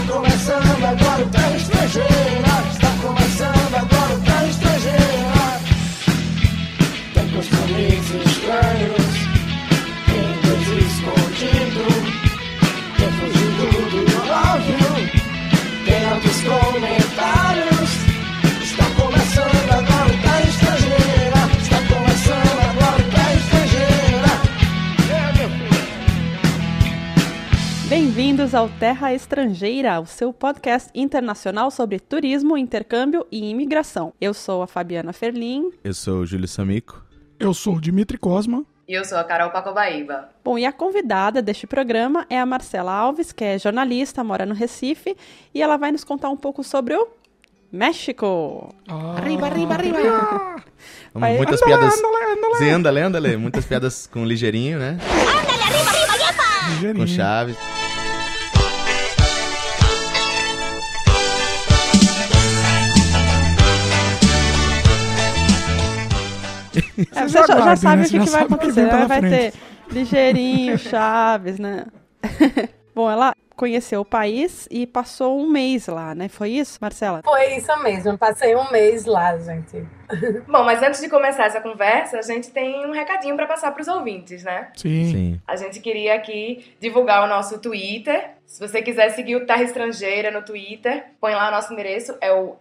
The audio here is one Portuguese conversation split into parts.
começando agora o Terra Estrangeira. Está começando agora o Terra Estrangeira. Tem costumes estranhos, tem Deus escondido, tem fugido do óbvio, tem altos comentários. Está começando agora o Terra Estrangeira. Está começando agora o Terra Estrangeira. Bem-vindos ao Terra Estrangeira, o seu podcast internacional sobre turismo, intercâmbio e imigração. Eu sou a Fabiana Ferlin. Eu sou o Júlio Samico. Eu sou o Dimitri Cosma. E eu sou a Carol Pacobaíba. Bom, e a convidada deste programa é a Marcela Alves, que é jornalista, mora no Recife, e ela vai nos contar um pouco sobre o México. Arriba, arriba, arriba. Muitas piadas. Sim, andale. Muitas piadas com ligeirinho, né? Ándale, arriba, yepa! Ligeirinho. Com Chaves. Você já sabe né? o que vai acontecer, né? Vai ter ligeirinho, Chaves, né? Bom, ela conheceu o país e passou um mês lá, né? Foi isso, Marcela? Foi isso mesmo, passei um mês lá, gente. Bom, mas antes de começar essa conversa, a gente tem um recadinho para passar para os ouvintes, né? Sim. A gente queria aqui divulgar o nosso Twitter. Se você quiser seguir o Terra Estrangeira no Twitter, põe lá o nosso endereço, é o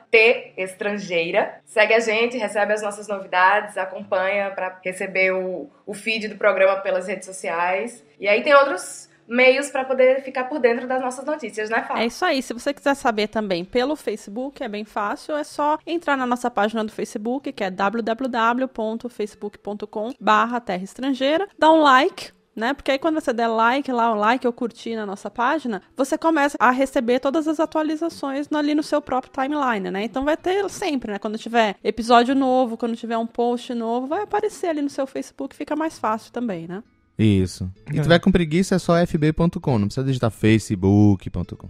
@testrangeira. Segue a gente, recebe as nossas novidades, acompanha para receber o feed do programa pelas redes sociais. E aí tem outros meios para poder ficar por dentro das nossas notícias, né, Fábio? É isso aí. Se você quiser saber também pelo Facebook, é bem fácil. É só entrar na nossa página do Facebook, que é www.facebook.com/Terra Estrangeira. Dá um like, né? Porque aí quando você der like lá, um like ou curtir na nossa página, você começa a receber todas as atualizações ali no seu próprio timeline, né? Então vai ter sempre, né? Quando tiver episódio novo, quando tiver um post novo, vai aparecer ali no seu Facebook, fica mais fácil também, né? Isso. E tiver com preguiça é só fb.com, não precisa digitar facebook.com.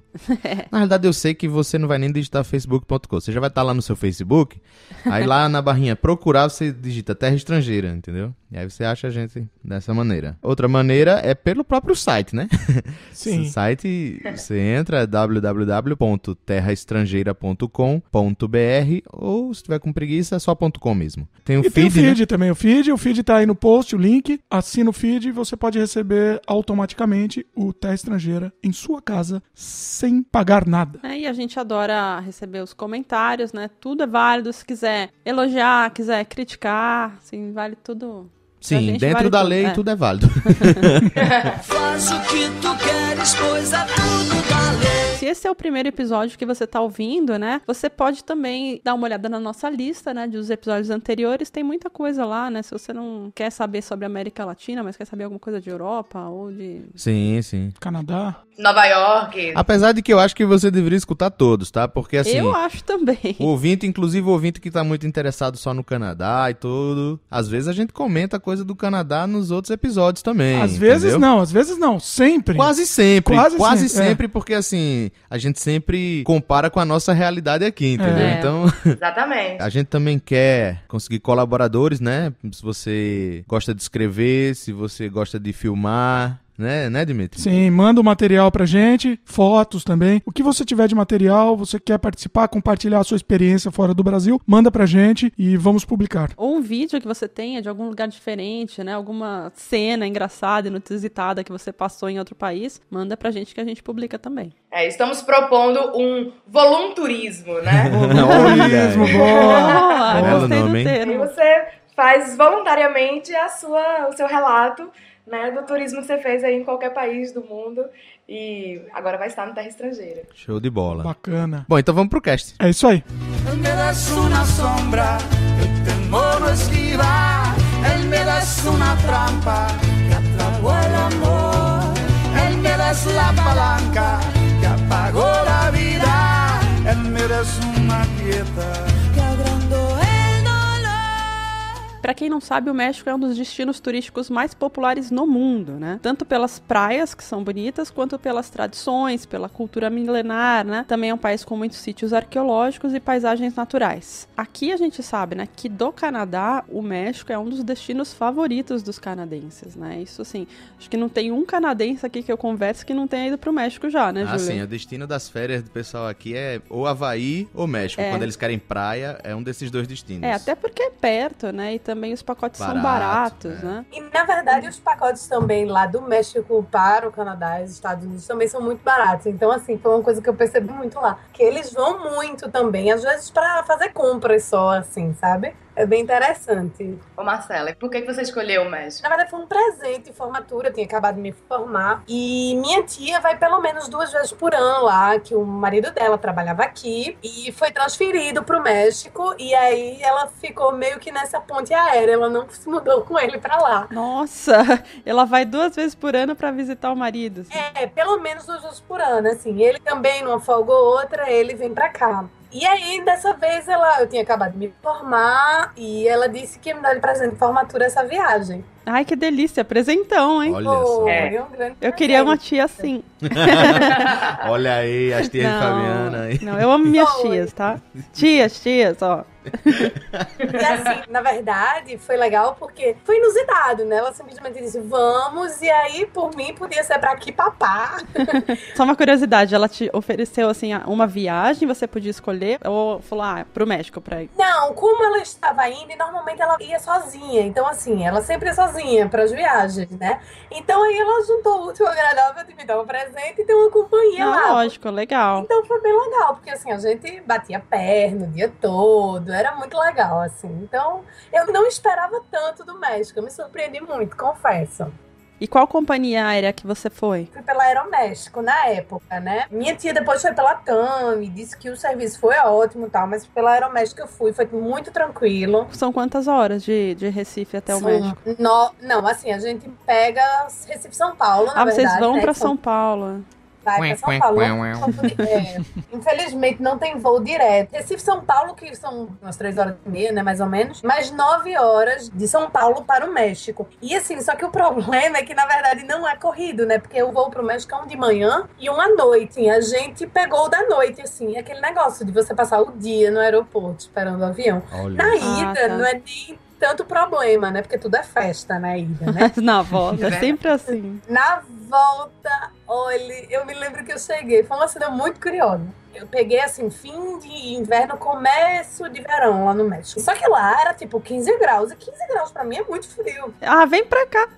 Na realidade eu sei que você não vai nem digitar facebook.com, você já vai estar lá no seu Facebook, aí lá na barrinha procurar você digita Terra Estrangeira, entendeu? E aí você acha a gente dessa maneira. Outra maneira é pelo próprio site, né? Sim. O site, você entra www.terraestrangeira.com.br ou se tiver com preguiça é só .com mesmo. Tem o E feed, tem o feed né? também. O feed tá aí no post, o link. Assina o feed e você pode receber automaticamente o Terra Estrangeira em sua casa sem pagar nada. E a gente adora receber os comentários, né? Tudo é válido. Se quiser elogiar, quiser criticar, assim, vale tudo. Sim, dentro da lei tudo é válido. Faz o que tu queres, pois é tudo da lei. Se esse é o primeiro episódio que você tá ouvindo, né? Você pode também dar uma olhada na nossa lista, né? Dos episódios anteriores. Tem muita coisa lá, né? Se você não quer saber sobre a América Latina, mas quer saber alguma coisa de Europa ou de... Sim. Canadá. Nova York. Apesar de que eu acho que você deveria escutar todos, tá? Porque assim... Eu acho também. O ouvinte, inclusive o ouvinte que tá muito interessado só no Canadá e tudo, às vezes a gente comenta coisa do Canadá nos outros episódios também. Às vezes não, sempre. Quase sempre, Quase sempre, porque assim, a gente sempre compara com a nossa realidade aqui, entendeu? É. Então, Exatamente. a gente também quer conseguir colaboradores, né? Se você gosta de escrever, se você gosta de filmar... Né, Dimitri? Sim, manda o material pra gente, fotos também. O que você tiver de material, você quer participar, compartilhar a sua experiência fora do Brasil, manda pra gente e vamos publicar. Ou um vídeo que você tenha de algum lugar diferente, né? Alguma cena engraçada, inusitada que você passou em outro país, manda pra gente que a gente publica também. Estamos propondo um volunturismo, né? Turismo, boa. Belo Gostei do nome, hein? E termo. você faz voluntariamente o seu relato, né, do turismo que você fez aí em qualquer país do mundo e agora vai estar no Terra Estrangeira. Show de bola. Bacana. Bom, então vamos pro cast. É isso aí. Él me das una sombra, el temor no esquivar. Él me das una trampa que atrapó el amor. Él me das la palanca que apagó la vida. Él me das una quieta que agrandó el dolor. Pra quem não sabe, o México é um dos destinos turísticos mais populares no mundo, né? Tanto pelas praias, que são bonitas, quanto pelas tradições, pela cultura milenar, né? Também é um país com muitos sítios arqueológicos e paisagens naturais. Aqui a gente sabe, né, que do Canadá, o México é um dos destinos favoritos dos canadenses, né? Isso, assim, acho que não tem um canadense aqui que eu converso que não tenha ido pro México já, né, Júlia? Sim, o destino das férias do pessoal aqui é ou Havaí ou México. Quando eles querem praia, é um desses dois destinos. Até porque é perto, né? E também os pacotes são baratos, né? E, na verdade, os pacotes também lá do México para o Canadá e os Estados Unidos também são muito baratos. Então, assim, foi uma coisa que eu percebi muito lá. Que eles vão muito também, às vezes, para fazer compras só, assim, sabe? É bem interessante. Ô Marcela, por que você escolheu o México? Na verdade, foi um presente de formatura. Eu tinha acabado de me formar. E minha tia vai pelo menos 2 vezes por ano lá, que o marido dela trabalhava aqui. E foi transferido pro México. E aí ela ficou meio que nessa ponte aérea. Ela não se mudou com ele pra lá. Nossa, ela vai 2 vezes por ano pra visitar o marido. Assim. Pelo menos 2 vezes por ano, assim. Ele também, numa folga ou outra, ele vem pra cá. E aí, dessa vez, eu tinha acabado de me formar e ela disse que ia me dar de presente de formatura essa viagem. Ai, que delícia, presentão, hein? Olha só. Eu queria uma tia assim. Olha aí, as tias de Fabiana aí. Não, eu amo minhas tias, tá? Tias, ó. E assim, na verdade, foi legal porque foi inusitado, né? Ela simplesmente disse, vamos, e aí, por mim, podia ser pra aqui, papá. Só uma curiosidade, ela te ofereceu, assim, uma viagem, você podia escolher, ou falou, pro México, pra ir? Não, como ela estava indo, e normalmente ela ia sozinha, então assim, ela sempre ia sozinha pras viagens, né? Então aí ela juntou o útil ao agradável de me dar um presente e ter uma companhia lá. Lógico, legal. Então foi bem legal, porque assim, a gente batia perna o dia todo, era muito legal, assim. Então, eu não esperava tanto do México, eu me surpreendi muito, confesso. E qual companhia aérea que você foi? Fui pela Aeroméxico na época, né? Minha tia depois foi pela TAM e disse que o serviço foi ótimo e tal, mas pela Aeroméxico eu fui, foi muito tranquilo. São quantas horas de Recife até o México? Não, assim, a gente pega Recife-São Paulo, na verdade. Vocês vão né? pra São Paulo. Vai pra São Paulo. Infelizmente não tem voo direto. Recife-São Paulo, que são umas 3h30, né, mais ou menos, mais 9 horas de São Paulo para o México. E assim, só que o problema é que na verdade não é corrido, né, porque o voo pro México é um de manhã e um à noite. E a gente pegou o da noite, assim, aquele negócio de você passar o dia no aeroporto esperando o avião. Olha. Na ida, não é nem tanto problema, né? Porque tudo é festa na ida, né? Na volta, é sempre assim. Na volta, olha, eu me lembro que eu cheguei, foi uma cena muito curiosa. Eu peguei, assim, fim de inverno, começo de verão lá no México. Só que lá era, tipo, 15 graus. E 15 graus pra mim é muito frio. Vem pra cá.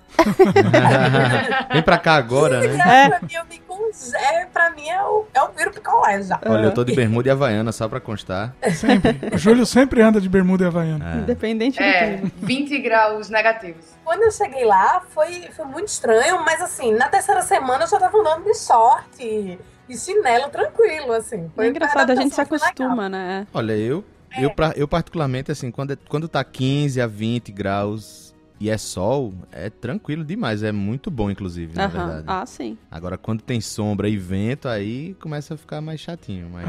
Vem pra cá agora, 15 né? graus pra mim, eu me congelo. Pra mim é o viro picolé já. Olha, eu tô de bermuda e havaiana, só pra constar. Sempre. O Júlio sempre anda de bermuda e havaiana. Independente do clima. 20 graus negativos. Quando eu cheguei lá, foi muito estranho. Mas, assim, na terceira semana eu já tava andando de short e chinelo tranquilo, assim. É engraçado, a gente se acostuma, né? Olha, eu particularmente, assim, quando tá 15 a 20 graus e é sol, é tranquilo demais. É muito bom, inclusive, na verdade. Sim. Agora, quando tem sombra e vento, aí começa a ficar mais chatinho. Mas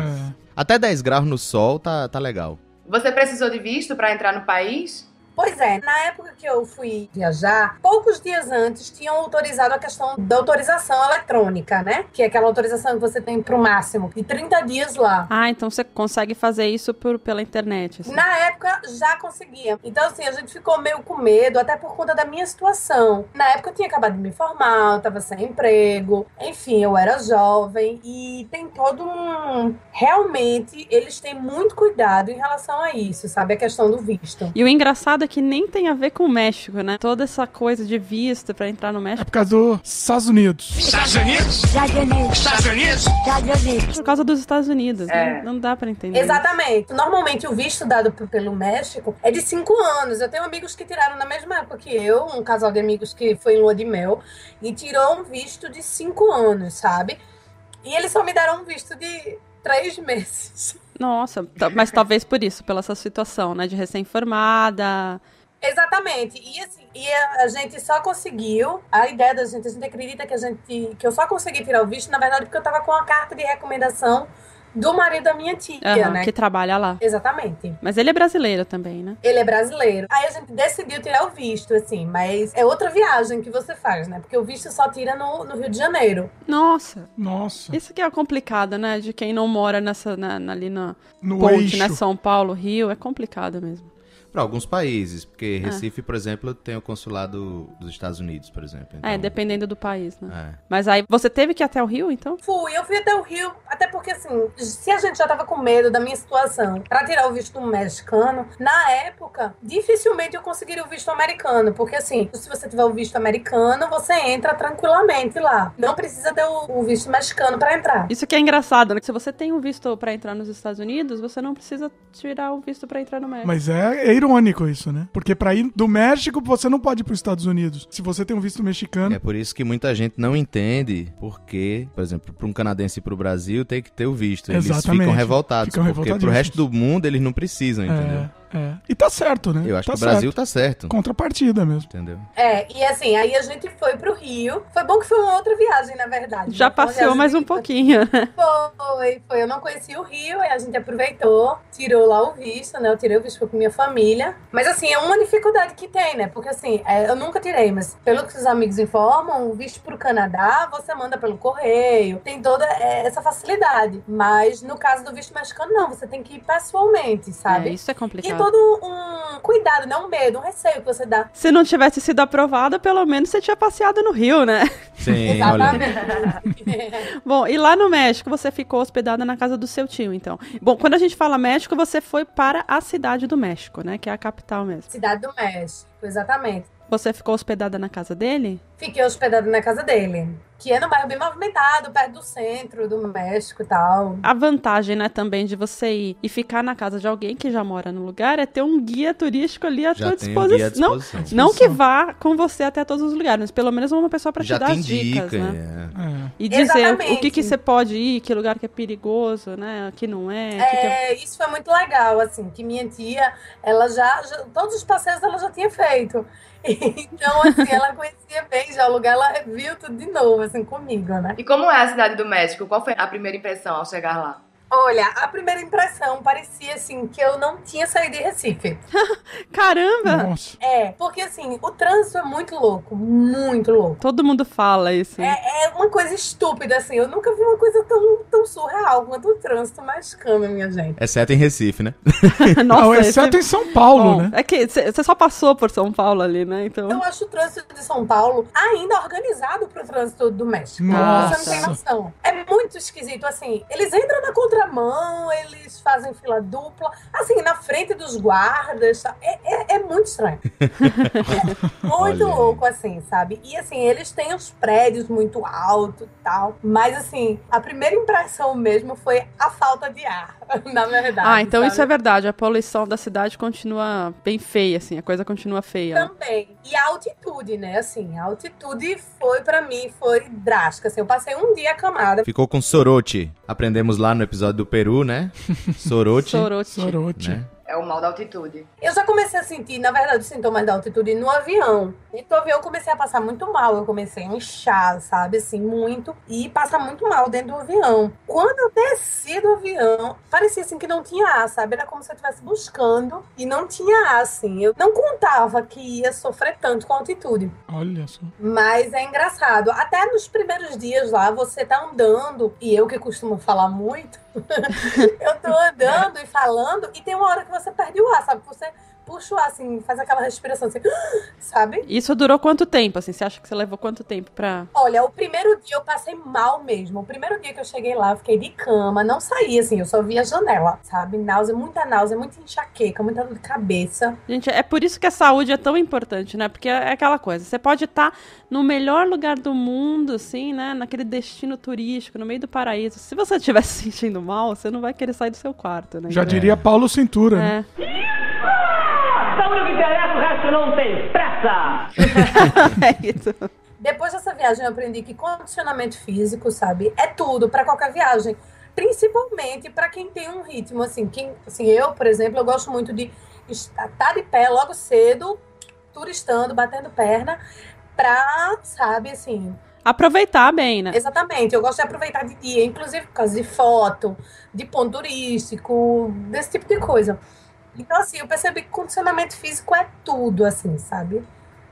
até 10 graus no sol tá legal. Você precisou de visto para entrar no país? Pois é, na época que eu fui viajar, poucos dias antes tinham autorizado a questão da autorização eletrônica, né? Que é aquela autorização que você tem pro máximo de 30 dias lá. Então você consegue fazer isso pela internet, assim. Na época já conseguia. Então, assim, a gente ficou meio com medo, até por conta da minha situação. Na época eu tinha acabado de me formar, eu tava sem emprego, enfim, eu era jovem e tem todo um... Realmente, eles têm muito cuidado em relação a isso, sabe? A questão do visto. E o engraçado é que nem tem a ver com o México, né? Toda essa coisa de visto pra entrar no México. É por causa dos Estados Unidos. Estados Unidos? Estados Unidos? Por causa dos Estados Unidos. Não dá pra entender. Exatamente. Normalmente o visto dado pelo México é de 5 anos. Eu tenho amigos que tiraram na mesma época que eu, um casal de amigos que foi em lua de mel, e tirou um visto de 5 anos, sabe? E eles só me deram um visto de 3 meses. Nossa, mas talvez por isso, pela essa situação, né? De recém-formada. Exatamente. E assim, a gente só conseguiu, a ideia da gente, a gente acredita que eu só consegui tirar o visto, na verdade, porque eu tava com a carta de recomendação do marido da minha tia, né? Que trabalha lá. Exatamente. Mas ele é brasileiro também, né? Ele é brasileiro. Aí a gente decidiu tirar o visto, assim, mas é outra viagem que você faz, né? Porque o visto só tira no Rio de Janeiro. Nossa. Nossa. Isso que é complicado, né? De quem não mora ali no ponte, eixo, né? São Paulo, Rio, é complicado mesmo. Para alguns países, porque Recife, por exemplo, tem o consulado dos Estados Unidos, por exemplo. Então, dependendo do país, né? É. Mas aí, você teve que ir até o Rio, então? Eu fui até o Rio, até porque, assim, se a gente já tava com medo da minha situação pra tirar o visto mexicano, na época, dificilmente eu conseguiria o visto americano, porque, assim, se você tiver o visto americano, você entra tranquilamente lá. Não precisa ter o visto mexicano pra entrar. Isso que é engraçado, né? Se você tem um visto pra entrar nos Estados Unidos, você não precisa tirar o visto pra entrar no México. Mas é irônico isso, né? Porque pra ir do México, você não pode ir pros Estados Unidos. Se você tem um visto mexicano... É por isso que muita gente não entende porque, por exemplo, para um canadense ir pro Brasil tem que ter o visto. Eles ficam revoltados, porque pro resto do mundo eles não precisam, entendeu? E tá certo, né? Eu acho que o Brasil tá certo. Contrapartida mesmo. Entendeu? E assim, aí a gente foi pro Rio. Foi bom que foi uma outra viagem, na verdade. Já passeou mais um pouquinho. Foi. Eu não conhecia o Rio, aí a gente aproveitou, tirou lá o visto, né? Eu tirei o visto com minha família. Mas assim, é uma dificuldade que tem, né? Porque assim, eu nunca tirei, mas pelo que os amigos informam, o visto pro Canadá, você manda pelo correio. Tem toda essa facilidade. Mas no caso do visto mexicano, não. Você tem que ir pessoalmente, sabe? Isso é complicado. Todo um cuidado, não um medo, um receio que você dá. Se não tivesse sido aprovada, pelo menos você tinha passeado no Rio, né? Sim, exatamente. Bom, e lá no México você ficou hospedada na casa do seu tio, então. Bom, quando a gente fala México, você foi para a cidade do México, né? Que é a capital mesmo. Cidade do México, exatamente. Você ficou hospedada na casa dele? Fiquei hospedada na casa dele, que é no bairro bem movimentado, perto do centro do México e tal. A vantagem, né, também de você ir e ficar na casa de alguém que já mora no lugar é ter um guia turístico ali à tua disposição. Não que vá com você até todos os lugares, mas pelo menos uma pessoa para te dar as dicas, né? E dizer o que você pode ir, que lugar que é perigoso, né, que não é. Isso foi muito legal, assim, que minha tia, ela já todos os passeios ela já tinha feito. Então, assim, ela conhecia bem já o lugar, ela viu tudo de novo, assim, comigo, né? E como é a cidade do México? Qual foi a primeira impressão ao chegar lá? Olha, a primeira impressão parecia, assim, que eu não tinha saído de Recife. Caramba! Nossa. Porque, assim, o trânsito é muito louco, muito louco. Todo mundo fala isso. É uma coisa estúpida, assim, eu nunca vi uma coisa tão surreal quanto o trânsito mexicano, minha gente. Exceto em Recife, né? Nossa, exceto em São Paulo, né? É que você só passou por São Paulo ali, né? Então... Eu acho o trânsito de São Paulo ainda organizado pro trânsito do México. Nossa. Você não tem noção. É muito esquisito, assim, eles entram na contramão, eles fazem fila dupla, assim, na frente dos guardas, é muito estranho. Muito louco, assim, sabe? E, assim, eles têm os prédios muito altos e tal, mas, assim, a primeira impressão mesmo foi a falta de ar, na verdade. Então sabe? isso é verdade, a poluição da cidade continua bem feia, assim, a coisa continua feia. Também. E a altitude, né, assim, a altitude pra mim, foi drástica, assim, eu passei um dia acamada. Ficou com sorote. Aprendemos lá no episódio do Peru, né? Sorote. Né? É o mal da altitude. Eu já comecei a sentir, na verdade, os sintomas da altitude no avião. E no avião eu comecei a passar muito mal. Eu comecei a inchar, sabe? Assim, muito. E passa muito mal dentro do avião. Quando eu desci do avião, parecia assim que não tinha ar, sabe? Era como se eu estivesse buscando e não tinha ar, assim. Eu não contava que ia sofrer tanto com a altitude. Olha só. Mas é engraçado. Até nos primeiros dias lá, você tá andando, e eu que costumo falar muito, eu tô andando e falando, e tem uma hora que você perde o ar, sabe? Você puxa o ar, assim, faz aquela respiração, assim, sabe? Isso durou quanto tempo, assim? Você acha que você levou quanto tempo pra... Olha, o primeiro dia eu passei mal mesmo. O primeiro dia que eu cheguei lá, eu fiquei de cama, não saí, assim, eu só via a janela, sabe? Náusea, muita enxaqueca, muita dor de cabeça. Gente, é por isso que a saúde é tão importante, né? Porque é aquela coisa, você pode estar no melhor lugar do mundo, assim, né? Naquele destino turístico, no meio do paraíso. Se você estiver se sentindo mal, você não vai querer sair do seu quarto, né? Já diria Paulo Cintura, né? Saúde que interessa, o resto não tem pressa! É isso. Depois dessa viagem eu aprendi que condicionamento físico, sabe, é tudo pra qualquer viagem. Principalmente pra quem tem um ritmo, assim. Eu, por exemplo, eu gosto muito de estar de pé logo cedo, turistando, batendo perna, pra, sabe, assim... Aproveitar bem, né? Exatamente, eu gosto de aproveitar de dia, inclusive por causa de foto, de ponto turístico, desse tipo de coisa. Então, assim, eu percebi que condicionamento físico é tudo, assim, sabe?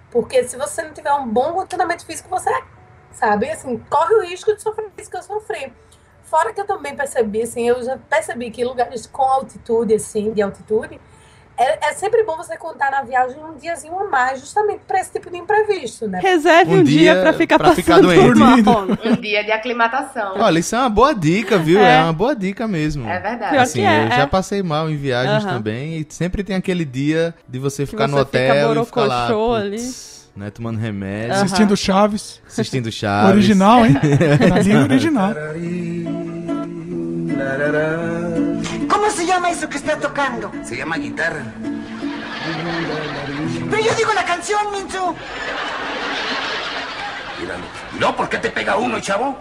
Porque se você não tiver um bom condicionamento físico, você, sabe, assim, corre o risco de sofrer isso que eu sofri. Fora que eu também percebi, assim, eu já percebi que lugares com altitude, assim, de altitude, é sempre bom você contar na viagem um diazinho a mais, justamente para esse tipo de imprevisto, né? Reserve um dia pra ficar doente. mal. Um dia de aclimatação. Olha, isso é uma boa dica, viu? É uma boa dica mesmo. É verdade. Pior Assim, que é, eu já passei mal em viagens também, e sempre tem aquele dia de você ficar no hotel e ficar lá, putz, né, tomando remédio, Assistindo Chaves. assistindo Chaves. Original, hein? Na língua original. ¿Cómo se llama eso que está tocando? Se llama guitarra. Pero yo digo la canción, Mincho. Míralo. ¿No? ¿Por qué te pega uno, chavo?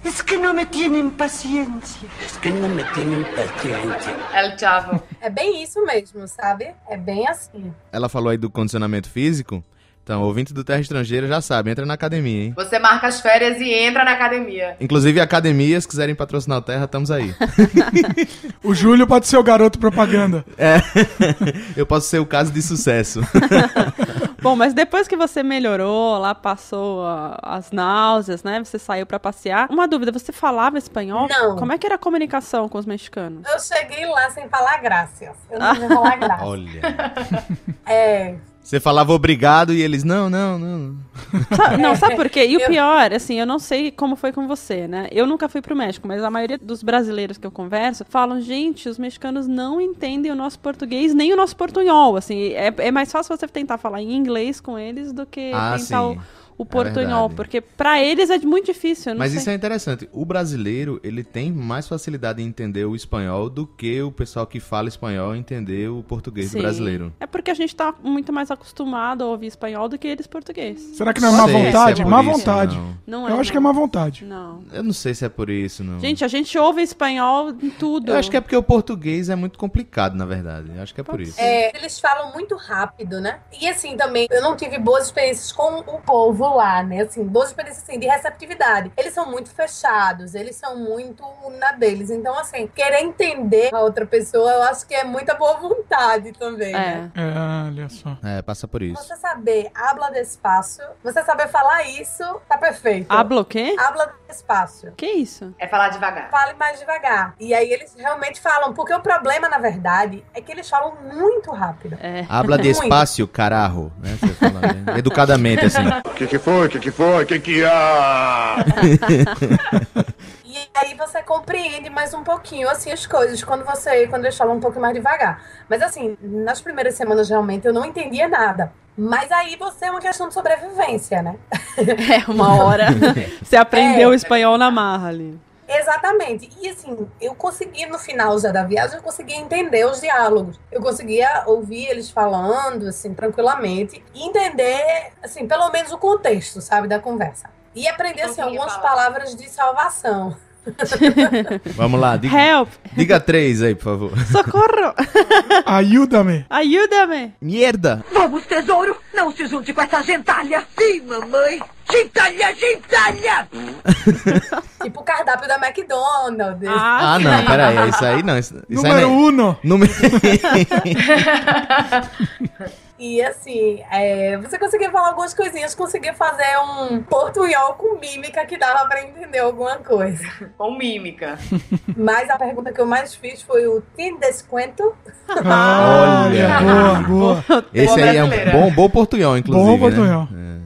Es que no me tienen paciencia. Es que no me tienen paciencia. El Chavo. É bem isso mesmo, sabe? É bem assim. Ela falou aí do condicionamento físico. Então, ouvinte do Terra Estrangeira já sabe, entra na academia, hein? Você marca as férias e entra na academia. Inclusive, academias, quiserem patrocinar o Terra, estamos aí. O Júlio pode ser o garoto propaganda. Eu posso ser o caso de sucesso. Bom, mas depois que você melhorou, lá passou as náuseas, né? Você saiu pra passear. Uma dúvida, você falava espanhol? Não. Como é que era a comunicação com os mexicanos? Eu cheguei lá sem falar graças. Eu não ia falar graças. Olha. Você falava obrigado e eles, não. Não, sabe por quê? E o pior, assim, eu não sei como foi com você, né? Eu nunca fui pro México, mas a maioria dos brasileiros que eu converso falam, gente, os mexicanos não entendem o nosso português, nem o nosso portunhol, assim. É mais fácil você tentar falar em inglês com eles do que tentar o portunhol, porque pra eles é muito difícil. Mas isso é interessante. O brasileiro, ele tem mais facilidade em entender o espanhol do que o pessoal que fala espanhol entender o português do brasileiro. É porque a gente tá muito mais acostumado a ouvir espanhol do que eles português. Será que não é má vontade? Má vontade. Não é, eu acho que é má vontade. Não. Eu não sei se é por isso, não. Gente, a gente ouve espanhol em tudo. Eu acho que é porque o português é muito complicado, na verdade. Eu acho que é por isso. Eles falam muito rápido, né? E assim, também, eu não tive boas experiências com o povo lá, né? Assim, boas experiências, assim, de receptividade. Eles são muito fechados, eles são muito na deles. Então, assim, querer entender a outra pessoa, eu acho que é muita boa vontade também, né? Olha só. Passa por isso. Você saber habla despacio, você saber falar isso, tá perfeito. Habla o quê? Habla despacio. Que isso? É falar devagar. Fale mais devagar. E aí eles realmente falam, porque o problema, na verdade, é que eles falam muito rápido. Habla despacio, carajo. Né? Você fala, né? Educadamente, assim. Que foi? Que há? E aí você compreende mais um pouquinho, assim, as coisas, quando eles falam um pouco mais devagar. Mas, assim, nas primeiras semanas, realmente, eu não entendia nada. Mas aí você é uma questão de sobrevivência, né? Uma hora você aprendeu o espanhol na marra ali. Exatamente. E assim, eu consegui no final já da viagem, eu conseguia entender os diálogos. Eu conseguia ouvir eles falando, assim, tranquilamente. E entender, assim, pelo menos o contexto, sabe, da conversa. E aprender, assim, algumas palavras de salvação. Vamos lá, diga 3 aí, por favor. Socorro! Ayúdame! Ayúdame! Mierda! Vamos, tesouro! Não se junte com essa gentalha! Sim, mamãe! Gentalha! Tipo o cardápio da McDonald's. Não, peraí, isso aí não. Isso Número 1! E assim, você conseguia falar algumas coisinhas, conseguia fazer um portunhol com mímica que dava pra entender alguma coisa. Com mímica. Mas a pergunta que eu mais fiz foi o "tem desconto?" Olha! Boa. Esse aí é um bom portunhol, inclusive. Bom portunhol. Né?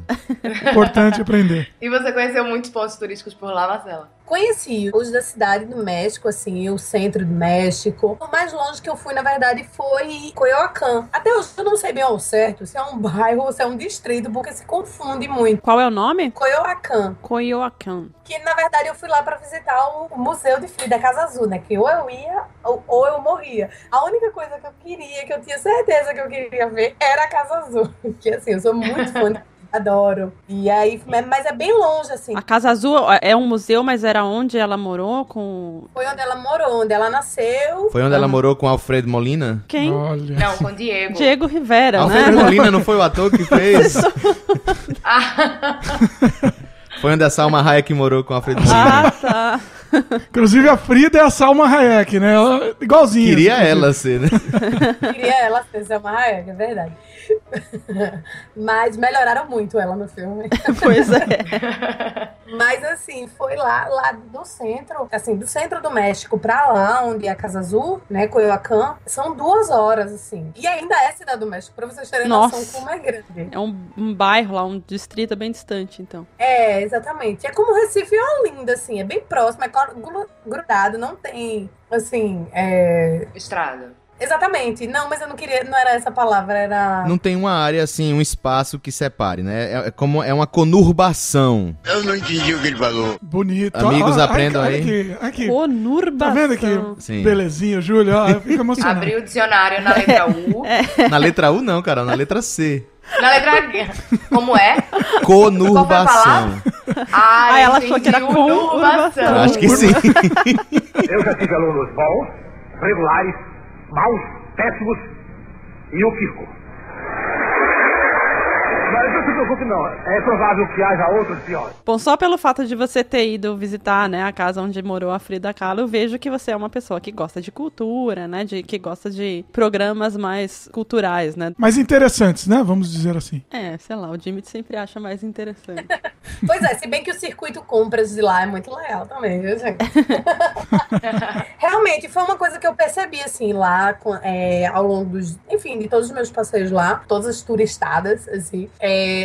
Importante aprender. E você conheceu muitos pontos turísticos por lá, Marcela? Conheci os da cidade do México, assim, o centro do México. O mais longe que eu fui, na verdade, foi Coyoacán. Até hoje eu não sei bem ao certo se é um bairro ou se é um distrito, porque se confunde muito. Qual é o nome? Coyoacán. Coyoacán. Que, na verdade, eu fui lá pra visitar o Museu de Frida Casa Azul, né? Que ou eu ia ou eu morria. A única coisa que eu queria, que eu tinha certeza que eu queria ver, era a Casa Azul. Porque, assim, eu sou muito fã adoro. E aí, mas é bem longe, assim. A Casa Azul é um museu, mas era onde ela morou com... Foi onde ela morou, onde ela nasceu. Foi onde ela morou com Alfredo Molina? Quem? Olha. Não, com Diego. Diego Rivera, Alfredo né? Molina não foi o ator que fez? Foi onde a Salma Hayek morou com a Frida. Ah, tá. Inclusive a Frida é a Salma Hayek, né? Ela, igualzinha. Queria assim, ela ser, né? Queria ela ser Salma Hayek, é verdade. Mas melhoraram muito ela no filme. Pois é. Mas assim, foi lá do centro, assim, do centro do México pra lá, onde é a Casa Azul, né, Coyoacán, são 2 horas, assim. E ainda é Cidade do México, pra vocês terem noção como é grande. É um bairro lá, um distrito bem distante, então. É, exatamente. É como Recife e Olinda, assim, é bem próximo, é grudado, não tem, assim, Estrada. Exatamente. Não, mas eu não queria, não era essa palavra, era... Não tem uma área, assim, um espaço que separe, né? É uma conurbação. Eu não entendi o que ele falou. Bonito. Amigos, aprendam aí. Aqui. Conurbação. Tá vendo aqui? Sim. Belezinha, Júlio. Eu fico emocionado. Abriu o dicionário na letra U. Na letra U não, cara, na letra C. Na letra H. Como é? Conurbação. Ah, ela achou que era conurbação. Acho que sim. Eu já tive alunos bons, regulares, maus, péssimos e o Kiko. Mas não se preocupe não, é provável que haja outros piores. Bom, só pelo fato de você ter ido visitar, né, a casa onde morou a Frida Kahlo, eu vejo que você é uma pessoa que gosta de cultura, né, que gosta de programas mais culturais, né. Mais interessantes, né? Vamos dizer assim. É, sei lá, o Jimmy sempre acha mais interessante. Pois é, se bem que o circuito compras de lá é muito legal também, viu, gente? Realmente, foi uma coisa que eu percebi, assim, lá, ao longo de todos os meus passeios lá, todas as turistadas, assim.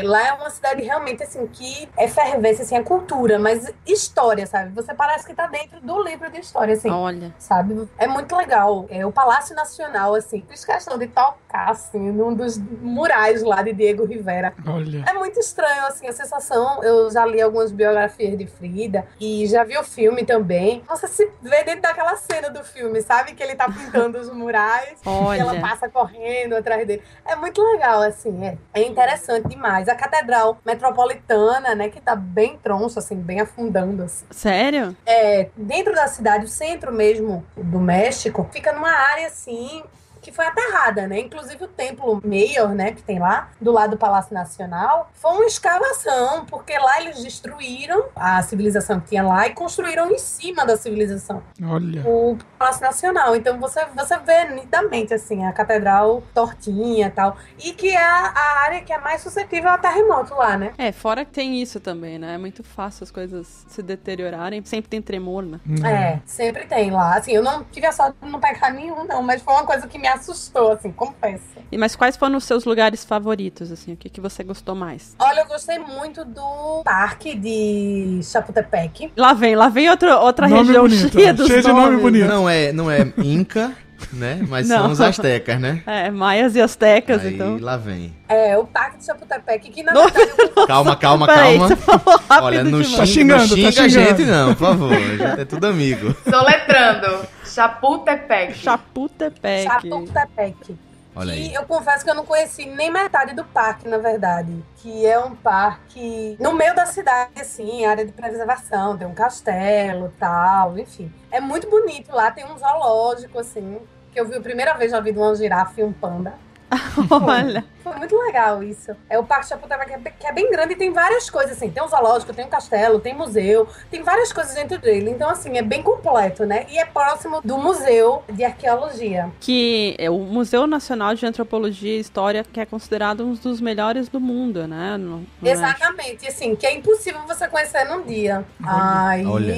Lá é uma cidade realmente, assim, que efervesce, assim, a cultura, mas história, sabe? Você parece que tá dentro do livro de história, assim. Olha. Sabe? É muito legal. O Palácio Nacional, assim, fiz questão de tocar, assim, num dos murais lá de Diego Rivera. Olha. É muito estranho, assim, a sensação. Eu já li algumas biografias de Frida e já vi o filme também. Você se vê dentro daquela cena do filme, sabe? Que ele tá pintando os murais. Olha. E ela passa correndo atrás dele. É muito legal, assim, é interessante demais. A Catedral Metropolitana, né, que tá bem troncho, assim, bem afundando, assim. Sério? Dentro da cidade, o centro mesmo do México, fica numa área, assim, que foi aterrada, né? Inclusive o Templo Mayor, né, que tem lá, do lado do Palácio Nacional, foi uma escavação, porque lá eles destruíram a civilização que tinha lá e construíram em cima da civilização. Olha. O Palácio Nacional. Então você vê nitidamente, assim, a catedral tortinha e tal. E que é a área que é mais suscetível a terremoto lá, né? Fora que tem isso também, né? É muito fácil as coisas se deteriorarem. Sempre tem tremor, né? Sempre tem lá. Assim, eu não tive a sorte de não pegar nenhum, não, mas foi uma coisa que me assustou, assim, confesso. Mas quais foram os seus lugares favoritos, assim? O que você gostou mais? Olha, eu gostei muito do parque de Chapultepec. Lá vem outra Nome região bonito, cheia dos cheio de nome nomes. bonito. Não é Inca, né? Mas Não. são os astecas, né? Maias e astecas, Aí então. lá vem. O parque de Chapultepec, que na verdade... Calma. Peraí, você falou rápido Olha, não demais. xinga, Tá xingando, não tá xinga a xingando. gente não, por favor. A gente é tudo amigo. Soletrando. Chapultepec. Chapultepec. Chapultepec. Olha aí. E eu confesso que eu não conheci nem metade do parque, na verdade. Que é um parque no meio da cidade, assim, área de preservação. Tem um castelo e tal, enfim. É muito bonito lá, tem um zoológico, assim, que eu vi a primeira vez na vida uma girafa e um panda. Olha. Foi muito legal isso. O Parque Chapultepec, que é bem grande e tem várias coisas, assim. Tem um zoológico, tem um castelo, tem museu, tem várias coisas dentro dele. Então, assim, é bem completo, né? E é próximo do Museu de Arqueologia. Que é o Museu Nacional de Antropologia e História, que é considerado um dos melhores do mundo, né? No Exatamente. Assim, que é impossível você conhecer num dia. Olha.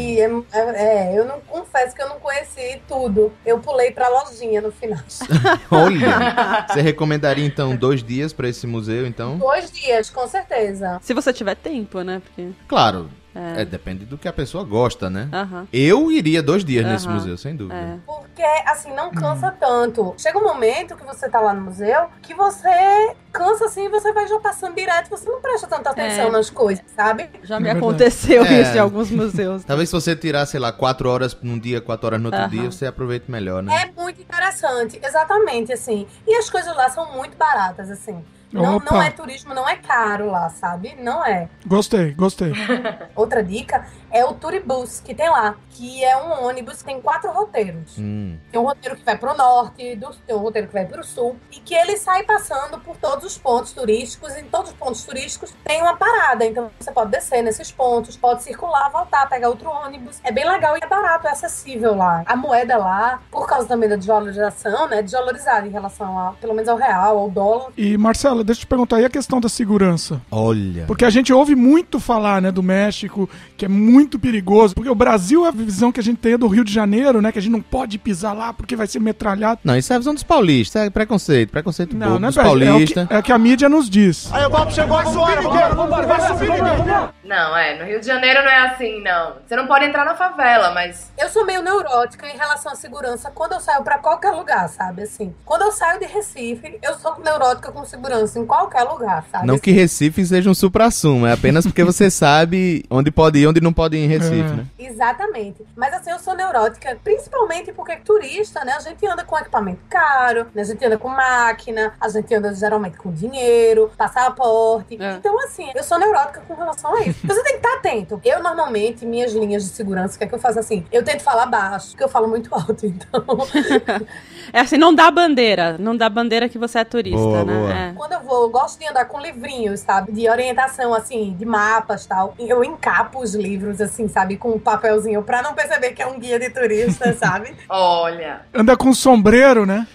Eu não confesso que eu não conheci tudo. Eu pulei pra lojinha no final. Olha. Você recomendaria, então, 2 dias pra esse museu, então? 2 dias, com certeza. Se você tiver tempo, né? Porque... Claro. Depende do que a pessoa gosta, né? Aham. Eu iria 2 dias nesse museu, sem dúvida. Porque, assim, não cansa tanto. Chega um momento que você tá lá no museu que você cansa, assim, e você vai já passando direto, você não presta tanta atenção nas coisas, sabe? Já me aconteceu É. isso em alguns museus. Talvez se você tirar, sei lá, 4 horas num dia, 4 horas no outro dia, você aproveita melhor, né? É muito interessante, exatamente, assim. E as coisas lá são muito baratas, assim. Não é turismo, não é caro lá, sabe? Não é. Gostei. Outra dica é o Turibus, que tem lá, que é um ônibus que tem 4 roteiros. Tem um roteiro que vai pro norte, tem um roteiro que vai pro sul, e que ele sai passando por todos os pontos turísticos, e em todos os pontos turísticos tem uma parada, então você pode descer nesses pontos, pode circular, voltar, pegar outro ônibus. É bem legal e é barato, é acessível lá. A moeda lá, por causa também da desvalorização, né, desvalorizada em relação a, pelo menos ao real, ao dólar. E Marcela, deixa eu te perguntar, e a questão da segurança? Olha. Porque a gente ouve muito falar, né, do México, que é muito perigoso, porque o Brasil é a visão que a gente tem do Rio de Janeiro, né, que a gente não pode pisar lá porque vai ser metralhado. Não, isso é a visão dos paulistas, é preconceito bobo dos é paulistas. É o que a mídia nos diz. Aí o golpe chegou agora, vai subir, Não, no Rio de Janeiro não é assim, não. Você não pode entrar na favela, mas... Eu sou meio neurótica em relação à segurança quando eu saio pra qualquer lugar, sabe, assim. Quando eu saio de Recife, eu sou neurótica com segurança em qualquer lugar, sabe? Não que Recife seja um supra-sumo, é apenas porque você sabe onde pode ir e onde não pode ir em Recife, né? Exatamente. Mas assim, eu sou neurótica, principalmente porque turista, né, a gente anda com equipamento caro, né, a gente anda com máquina, a gente anda geralmente com dinheiro, passaporte. Então, assim, eu sou neurótica com relação a isso. Você tem que estar atento. Eu, normalmente, minhas linhas de segurança, o que é que eu faço assim? Eu tento falar baixo, porque eu falo muito alto, então... É assim, não dá bandeira que você é turista, boa, né? Boa. É. Quando eu vou, eu gosto de andar com livrinhos, sabe? De orientação, assim, de mapas e tal. Eu encapo os livros, assim, sabe? Com um papelzinho, pra não perceber que é um guia de turista, sabe? Olha. Anda com sombreiro, né?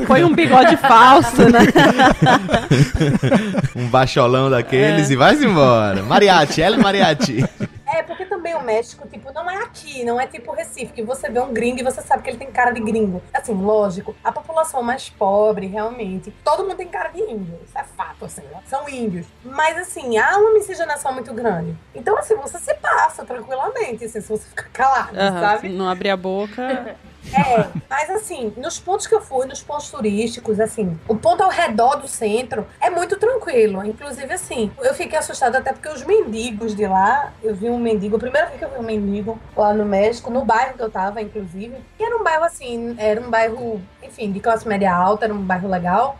Põe um bigode falso, né? Um baixolão daqueles e vai-se embora. Mariachi, ela é mariachi. É, porque também o México, tipo, não é aqui, não é tipo Recife, que você vê um gringo e você sabe que ele tem cara de gringo. Assim, lógico, a população mais pobre, realmente, todo mundo tem cara de índio, isso é fato, assim, né? São índios. Mas, assim, há uma miscigenação muito grande. Então, assim, você se passa tranquilamente, assim, se você ficar calado, sabe? Não abrir a boca... Mas assim, nos pontos que eu fui, nos pontos turísticos, assim, o ponto ao redor do centro é muito tranquilo. Inclusive, assim, eu fiquei assustada até porque os mendigos de lá, eu vi um mendigo, a primeira vez que eu vi um mendigo lá no México, no bairro que eu tava, inclusive, e era um bairro assim, era um bairro, enfim, de classe média alta, era um bairro legal.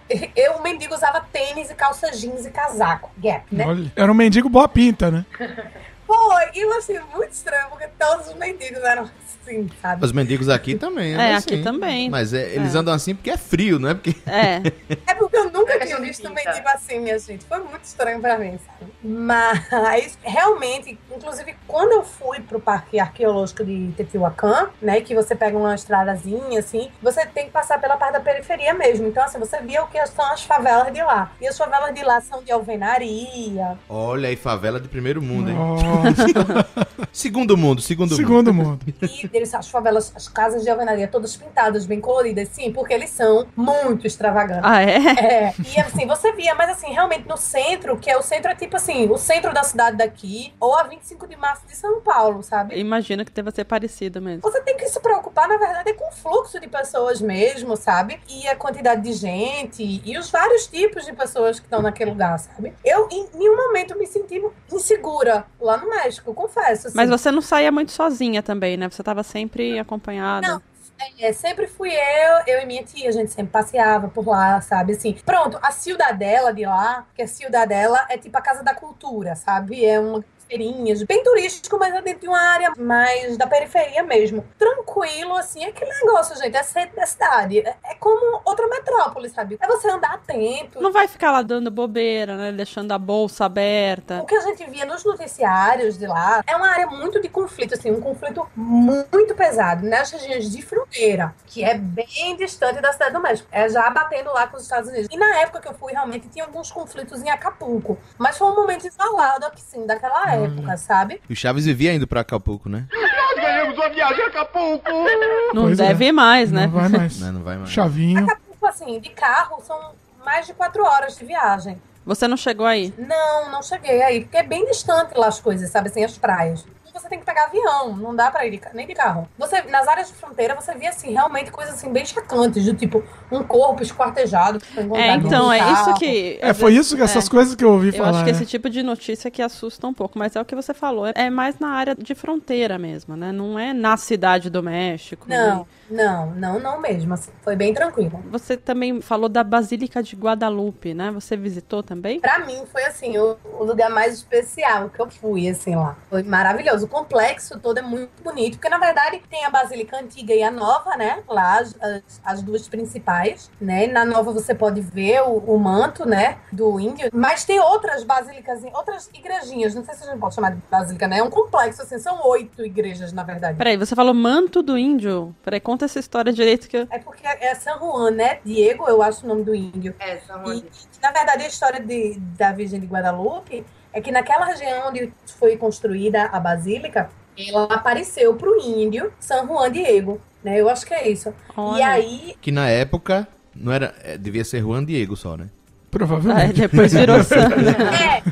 O mendigo usava tênis e calça jeans e casaco, Gap, né? Olha, era um mendigo boa pinta, né? Foi, e eu achei muito estranho, porque todos os mendigos eram assim, sabe? Os mendigos aqui também. Aqui também. Mas eles andam assim porque é frio, não é porque... É porque eu nunca tinha visto um mendigo assim, minha gente. Foi muito estranho pra mim, sabe? Mas, realmente, inclusive, quando eu fui pro Parque Arqueológico de Teotihuacan, né, que você pega uma estradazinha, assim, você tem que passar pela parte da periferia mesmo. Então, assim, você via o que são as favelas de lá. E as favelas de lá são de alvenaria. Olha aí, favela de primeiro mundo, hein? Nossa. Segundo mundo. E eles, as favelas, as casas de alvenaria todas pintadas, bem coloridas, sim, porque eles são muito extravagantes. Ah, é? E assim, você via, mas assim, realmente no centro, que é o centro é tipo assim, o centro da cidade daqui, ou a 25 de março de São Paulo, sabe? Imagino que deva ser parecido mesmo. Você tem que se preocupar, na verdade, com o fluxo de pessoas mesmo, sabe? E a quantidade de gente, e os vários tipos de pessoas que estão naquele lugar, sabe? Eu, em nenhum momento, me senti insegura lá no México, confesso. Assim. Mas você não saía muito sozinha também, né? Você tava sempre acompanhada. Não. Sempre fui eu e minha tia, a gente sempre passeava por lá, sabe, assim. Pronto, a Ciudadela de lá, que a Ciudadela é tipo a Casa da Cultura, sabe? É uma feirinhas, bem turístico, mas é dentro de uma área mais da periferia mesmo. Tranquilo, assim, é aquele negócio, gente, é centro da cidade. É como outra metrópole, sabe? É você andar a tempo. Não vai ficar lá dando bobeira, né? Deixando a bolsa aberta. O que a gente via nos noticiários de lá é uma área muito de conflito, assim, um conflito muito pesado, nas regiões de fronteira, que é bem distante da cidade do México. É já batendo lá com os Estados Unidos. E na época que eu fui, realmente, tinha alguns conflitos em Acapulco. Mas foi um momento isolado, assim, daquela época, sabe? E o Chaves vivia indo pra Acapulco, né? Nós ganhamos uma viagem a Acapulco! Não Pois deve ir mais, né? Não vai mais. Não vai mais. Chavinho. Acapulco, assim, de carro, são mais de 4 horas de viagem. Você não chegou aí? Não cheguei aí, porque é bem distante lá as coisas, sabe, assim, as praias. Você tem que pegar avião, não dá pra ir nem de carro. Você, nas áreas de fronteira, você via, assim, realmente coisas, assim, bem chocantes, do tipo, um corpo esquartejado. Então, é isso que... Foi isso que essas coisas que eu ouvi falar. Eu acho que esse tipo de notícia que assusta um pouco, mas é o que você falou, é mais na área de fronteira mesmo, né? Não é na cidade do México. Não mesmo, assim, foi bem tranquilo. Você também falou da Basílica de Guadalupe, né? Você visitou também? Pra mim, foi, assim, o lugar mais especial que eu fui, assim, lá. Foi maravilhoso. maravilhosa. O complexo todo é muito bonito, porque na verdade tem a Basílica Antiga e a Nova, né? Lá as duas principais, né? Na Nova você pode ver o manto, né? Do índio, mas tem outras basílicas, outras igrejinhas, não sei se a gente pode chamar de basílica, né? É um complexo, assim, são 8 igrejas, na verdade. Peraí, você falou manto do índio? Peraí, conta essa história direito que eu... É porque é San Juan, né? Diego, eu acho o nome do índio. É, San Juan. E, na verdade, a história da Virgem de Guadalupe é que naquela região onde foi construída a basílica, ela apareceu pro índio San Juan Diego, né? Eu acho que é isso. Olha. E aí... Que na época não era, devia ser Juan Diego só, né? Provavelmente. Depois virou santo.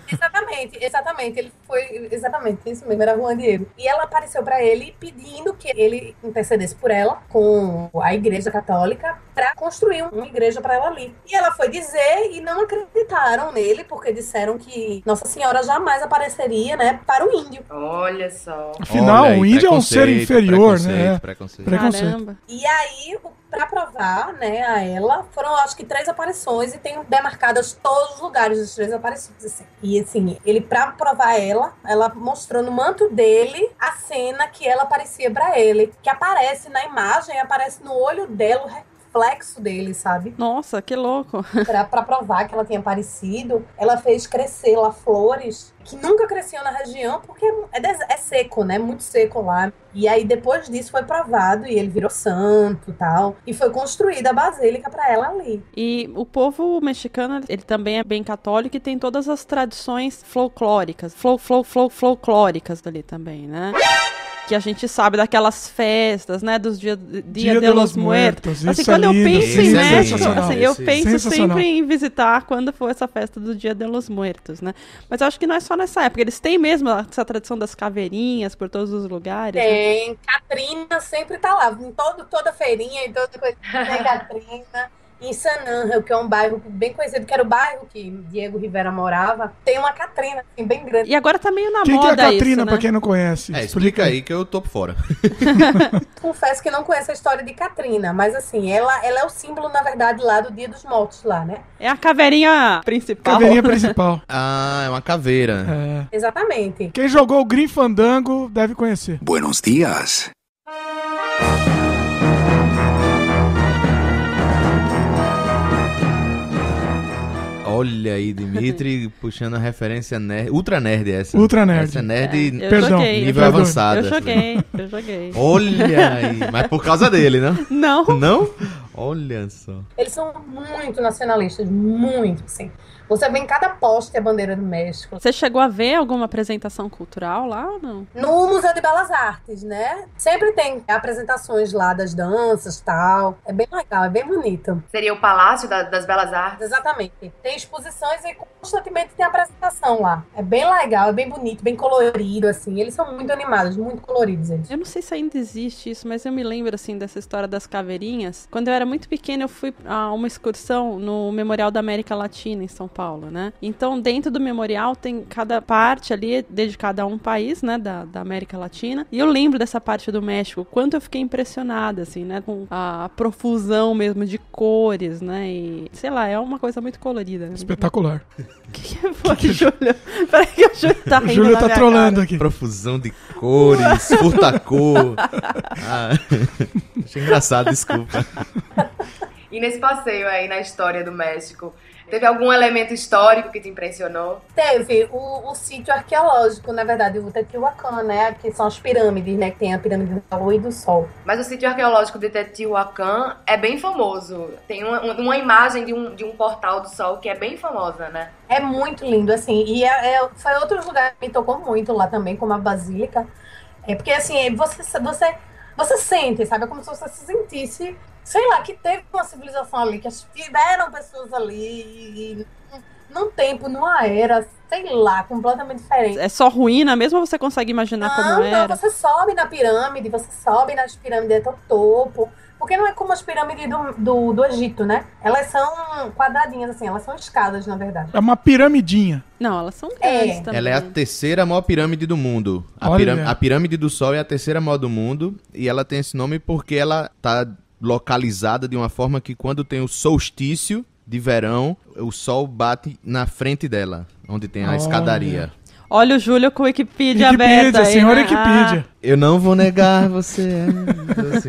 Exatamente. Ele foi, exatamente, isso mesmo, era Juan Diego. E ela apareceu pra ele pedindo que ele intercedesse por ela com a igreja católica pra construir uma igreja pra ela ali. E ela foi dizer e não acreditaram nele, porque disseram que Nossa Senhora jamais apareceria, né, para o índio. Olha só. Afinal, Olha aí, o índio é um ser inferior, né? Preconceito. Caramba. E aí, pra provar, né, a ela, foram acho que 3 aparições e tem demarcadas todos os lugares dos 3 aparições, assim. E assim, ele, pra provar ela mostrou no manto dele a cena que ela aparecia pra ele, que aparece na imagem, aparece no olho dela o reflexo dele, sabe? Nossa, que louco. Pra provar que ela tinha aparecido, ela fez crescer lá flores que nunca cresciam na região, porque é seco, né? Muito seco lá. E aí, depois disso, foi provado e ele virou santo e tal. E foi construída a basílica pra ela ali. E o povo mexicano, ele também é bem católico e tem todas as tradições folclóricas. Folclóricas ali também, né? Que a gente sabe daquelas festas, né, dos Dia de los Muertos. Assim, quando eu penso em México, assim, eu penso sempre em visitar quando for essa festa do Dia de los Muertos, né? Mas eu acho que não é só nessa época, eles têm mesmo essa tradição das caveirinhas por todos os lugares. Tem, né? Catrina sempre tá lá, em toda feirinha e toda coisa, tem Catrina. Em San Ángel, que é um bairro bem conhecido, que era o bairro que Diego Rivera morava, tem uma Catrina, assim, bem grande. E agora tá meio na moda isso, né? Quem que é a Catrina, pra quem não conhece? Explica aí que eu tô por fora. Confesso que não conheço a história de Catrina, mas assim, ela é o símbolo, na verdade, lá do Dia dos Mortos, lá, né? É a caveirinha principal. Caveirinha principal. Ah, é uma caveira. É. Exatamente. Quem jogou o Grim Fandango deve conhecer. Buenos dias. Olha aí, Dimitri, puxando a referência nerd. Ultra nerd essa. Ultra nerd. Essa é nerd Perdão, nível avançado. Eu joguei. Olha aí. Mas por causa dele, não? Não. Não? Olha só. Eles são muito nacionalistas, muito, assim. Você vê em cada poste a bandeira do México. Você chegou a ver alguma apresentação cultural lá ou não? No Museu de Belas Artes, né? Sempre tem apresentações lá das danças e tal. É bem legal, é bem bonito. Seria o Palácio das Belas Artes? Exatamente. Tem exposições e constantemente tem apresentação lá. É bem legal, é bem bonito, bem colorido, assim. Eles são muito animados, muito coloridos, eles. Eu não sei se ainda existe isso, mas eu me lembro, assim, dessa história das caveirinhas. Quando eu era muito pequena, eu fui a uma excursão no Memorial da América Latina, em São Paulo, né? Então, dentro do memorial tem cada parte ali dedicada a um país, né, da América Latina. E eu lembro dessa parte do México, quanto eu fiquei impressionada, assim, né, com a profusão mesmo de cores, né, e sei lá, é uma coisa muito colorida. Né? Espetacular. O que foi, Júlio? Peraí que o Júlio tá rindo. O Júlio tá trolando aqui. Profusão de cores, furta-cor. Achei engraçado, desculpa. E nesse passeio aí na história do México, teve algum elemento histórico que te impressionou? Teve o sítio arqueológico, na verdade, o Teotihuacan, né? Que são as pirâmides, né? Que tem a pirâmide da Lua e do Sol. Mas o sítio arqueológico de Teotihuacan é bem famoso. Tem uma imagem de um portal do Sol que é bem famosa, né? É muito lindo, assim. E foi outro lugar que me tocou muito lá também, como a Basílica. É porque, assim, você sente, sabe? É como se você se sentisse... Sei lá, que teve uma civilização ali, que tiveram pessoas ali e num tempo, numa era, sei lá, completamente diferente. É só ruína mesmo ou você consegue imaginar como era? Não, você sobe na pirâmide, você sobe nas pirâmides até o topo. Porque não é como as pirâmides do Egito, né? Elas são quadradinhas, assim, elas são escadas, na verdade. É uma piramidinha. Não, elas são grandes também. Ela é a terceira maior pirâmide do mundo. A pirâmide do Sol é a terceira maior do mundo e ela tem esse nome porque ela tá localizada de uma forma que quando tem o solstício de verão, o sol bate na frente dela, onde tem a escadaria. Olha o Júlio com o Wikipedia aberta aí, senhor né? Wikipedia. Eu não vou negar, você assim,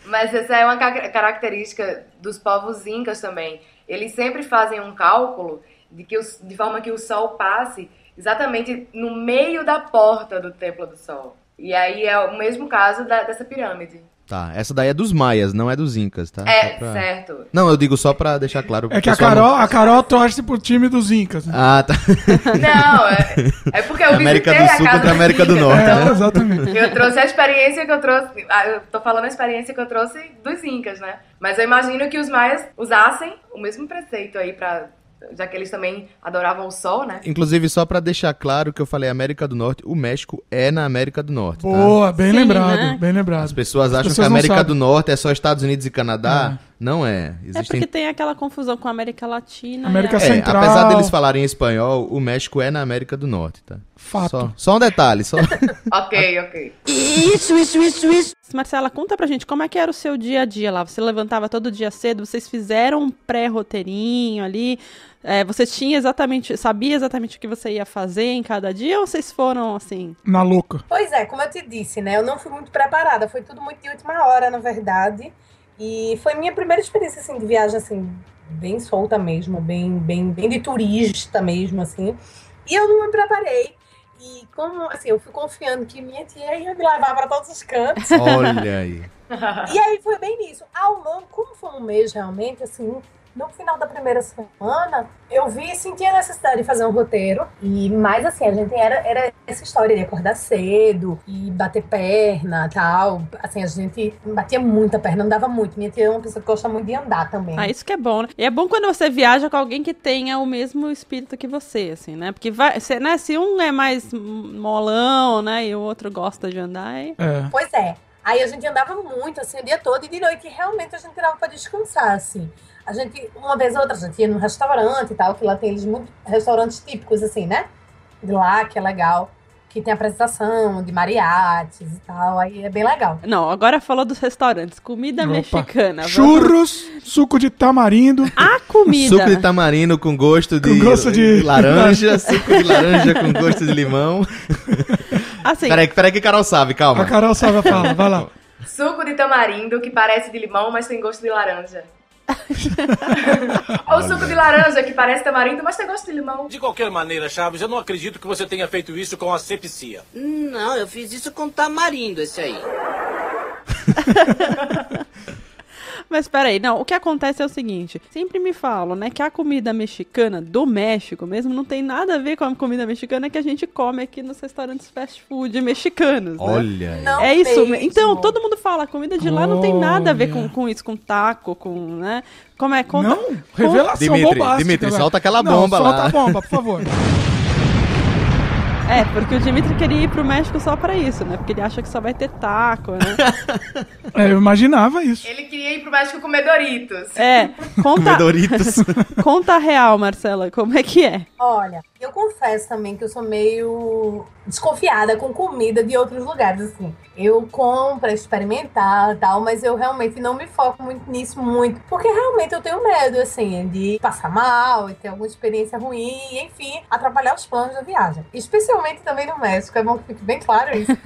Mas essa é uma característica dos povos incas também. Eles sempre fazem um cálculo de forma que o sol passe exatamente no meio da porta do Templo do Sol. E aí é o mesmo caso dessa pirâmide. Tá, essa daí é dos maias, não é dos incas, tá? Certo. Não, eu digo só pra deixar claro. É que a Carol torce pro time dos incas. Né? Ah, tá. Não, é porque eu América visitei do Sul a casa contra a América do Norte, né? Exatamente. Eu trouxe a experiência que eu trouxe... eu tô falando a experiência que eu trouxe dos incas, né? Mas eu imagino que os maias usassem o mesmo preceito aí pra... Já que eles também adoravam o sol, né? Inclusive, só pra deixar claro que eu falei América do Norte, o México é na América do Norte, tá? Boa, bem Sim, lembrado, né? bem lembrado. As pessoas acham que pessoas a não América sabem. do Norte é só Estados Unidos e Canadá. Não é. É porque tem aquela confusão com a América Latina. América e Central. Apesar deles falarem espanhol, o México é na América do Norte, tá? Fato. Só um detalhe, só... Ok. Isso. Marcela, conta pra gente, como é que era o seu dia a dia lá? Você levantava todo dia cedo, vocês fizeram um pré-roteirinho ali, você sabia exatamente o que você ia fazer em cada dia, ou vocês foram assim? Na louca. Pois é, como eu te disse, né? Eu não fui muito preparada, foi tudo muito de última hora, na verdade. E foi minha primeira experiência, assim, de viagem, assim, bem solta mesmo, bem de turista mesmo, assim. E eu não me preparei. E como, assim, eu fui confiando que minha tia ia me levar para todos os cantos. Olha aí. E aí foi bem nisso. Ao longo, como foi um mês realmente, assim, no final da primeira semana, eu senti a necessidade de fazer um roteiro. E mais assim, a gente era essa história de acordar cedo e bater perna e tal. Assim, a gente batia muita perna, andava muito. Minha tia é uma pessoa que gosta muito de andar também. Ah, isso que é bom, né? E é bom quando você viaja com alguém que tenha o mesmo espírito que você, assim, né? Porque se um é mais molão, né, e o outro gosta de andar, Pois é. Aí a gente andava muito, assim, o dia todo, e de noite realmente a gente tirava pra descansar, assim. A gente, uma vez ou outra, a gente ia num restaurante e tal, que lá tem eles muitos restaurantes típicos, assim, né? De lá, que é legal. Que tem apresentação de mariachis e tal, aí é bem legal. Não, agora falou dos restaurantes. Comida mexicana. Churros, suco de tamarindo. A comida. Suco de tamarindo com gosto de laranja, suco de laranja com gosto de limão. Assim, Peraí que Carol sabe, calma. A Carol sabe a fala, vai lá. Suco de tamarindo que parece de limão, mas tem gosto de laranja. Ou suco de laranja que parece tamarindo, mas tem gosto de limão. De qualquer maneira, Chaves, eu não acredito que você tenha feito isso com a sepsia. Não, eu fiz isso com tamarindo, esse aí. Mas peraí, não, o que acontece é o seguinte, sempre me falam, né, que a comida mexicana do México mesmo não tem nada a ver com a comida mexicana que a gente come aqui nos restaurantes fast food mexicanos, né? Olha aí. Não É isso, mesmo. então todo mundo fala, a comida de lá não tem nada a ver com isso, com taco, com, né, como é, conta... Não, revelação bombástica. Dimitri, velho. solta aquela Não, bomba lá. solta a bomba, por favor. É, porque o Dimitri queria ir pro México só pra isso, né, porque ele acha que só vai ter taco, né? Eu imaginava isso. Ele queria ir pro México comer Doritos. Conta... Doritos. Conta a real, Marcela, como é que é? Olha, eu confesso também que eu sou meio desconfiada com comida de outros lugares, assim. Eu compro pra experimentar e tal, mas eu realmente não me foco muito nisso, porque realmente eu tenho medo, assim, de passar mal e ter alguma experiência ruim, e, enfim, atrapalhar os planos da viagem. Especialmente também no México, é bom que fique bem claro isso.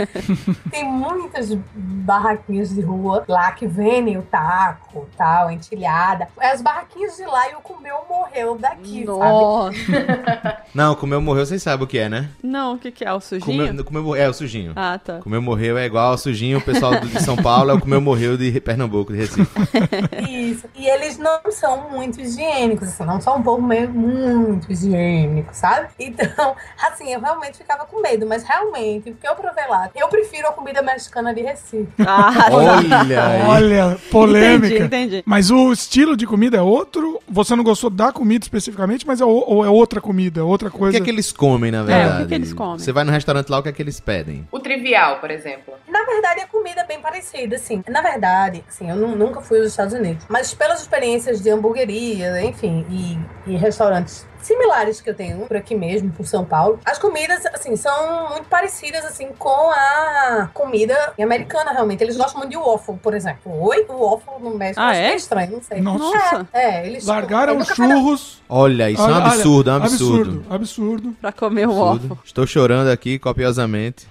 Tem muitas barraquinhas de rua lá que vendem o taco, tal, entilhada. As barraquinhas de lá e o comeu morreu daqui, Nossa. sabe? Não, comeu morreu, vocês sabem o que é, né? Não, o que é? O sujinho? É o sujinho. Ah, tá. Comeu morreu é igual ao sujinho, o pessoal de São Paulo é o comeu morreu de Pernambuco, de Recife. Isso. E eles não são muito higiênicos, assim, não são um povo meio muito higiênico, sabe? Então, assim, eu realmente ficava com medo, mas realmente, o que eu provei lá, eu prefiro a comida mexicana de Recife. Ah, Olha, polêmica. Entendi. Mas o estilo de comida é outro? Você não gostou da comida especificamente, mas ou é outra comida, outra O coisa? que é que eles comem, na verdade? o que eles comem? Você vai no restaurante lá, o que é que eles pedem? O trivial, por exemplo. Na verdade, a comida é bem parecida, assim. Na verdade, assim, eu nunca fui aos Estados Unidos, mas pelas experiências de hamburgueria, enfim, e restaurantes similares que eu tenho por aqui mesmo, por São Paulo. As comidas, assim, são muito parecidas, assim, com a comida americana, realmente. Eles gostam muito de waffle, por exemplo. O waffle no México acho que é estranho, não sei. Nossa. Eles largaram os churros. Olha, isso é um absurdo, é um absurdo. Absurdo. Pra comer um waffle. Estou chorando aqui copiosamente.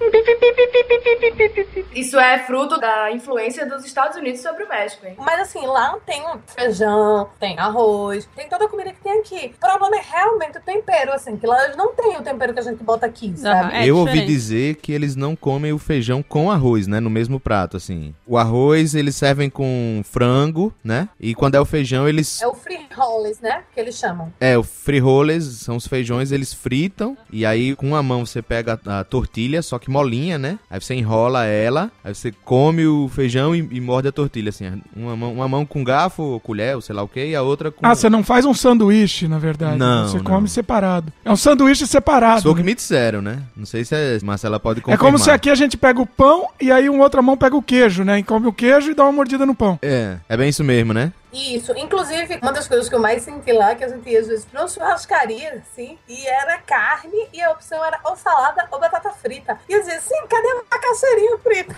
Isso é fruto da influência dos Estados Unidos sobre o México, hein? Mas assim, lá tem feijão, tem arroz, tem toda a comida que tem aqui. O problema é realmente o tempero, assim, que lá eles não tem o tempero que a gente bota aqui, sabe? Eu ouvi dizer que eles não comem o feijão com arroz, né? No mesmo prato, assim. O arroz eles servem com frango, né? E quando é o feijão, eles... É o frijoles, né? Que eles chamam. É, o frijoles são os feijões, eles fritam. E aí, com uma mão, você pega a tortilha, só que molinha, né? Aí você enrola ela, aí você come o feijão e morde a tortilha, assim. Uma mão com garfo, ou colher, ou sei lá o que, e a outra com... você não faz um sanduíche, na verdade. Não, você come separado. É um sanduíche separado. Foi o que me disseram, né? Não sei se a Marcela pode confirmar. É como se aqui a gente pega o pão e aí uma outra mão pega o queijo, né? E come o queijo e dá uma mordida no pão. É bem isso mesmo, né? Isso, inclusive, uma das coisas que eu mais senti lá, que a gente ia às vezes pra uma churrascaria, assim, e era carne, e a opção era ou salada ou batata frita. E eu dizia, sim, cadê a macaxeirinha frita?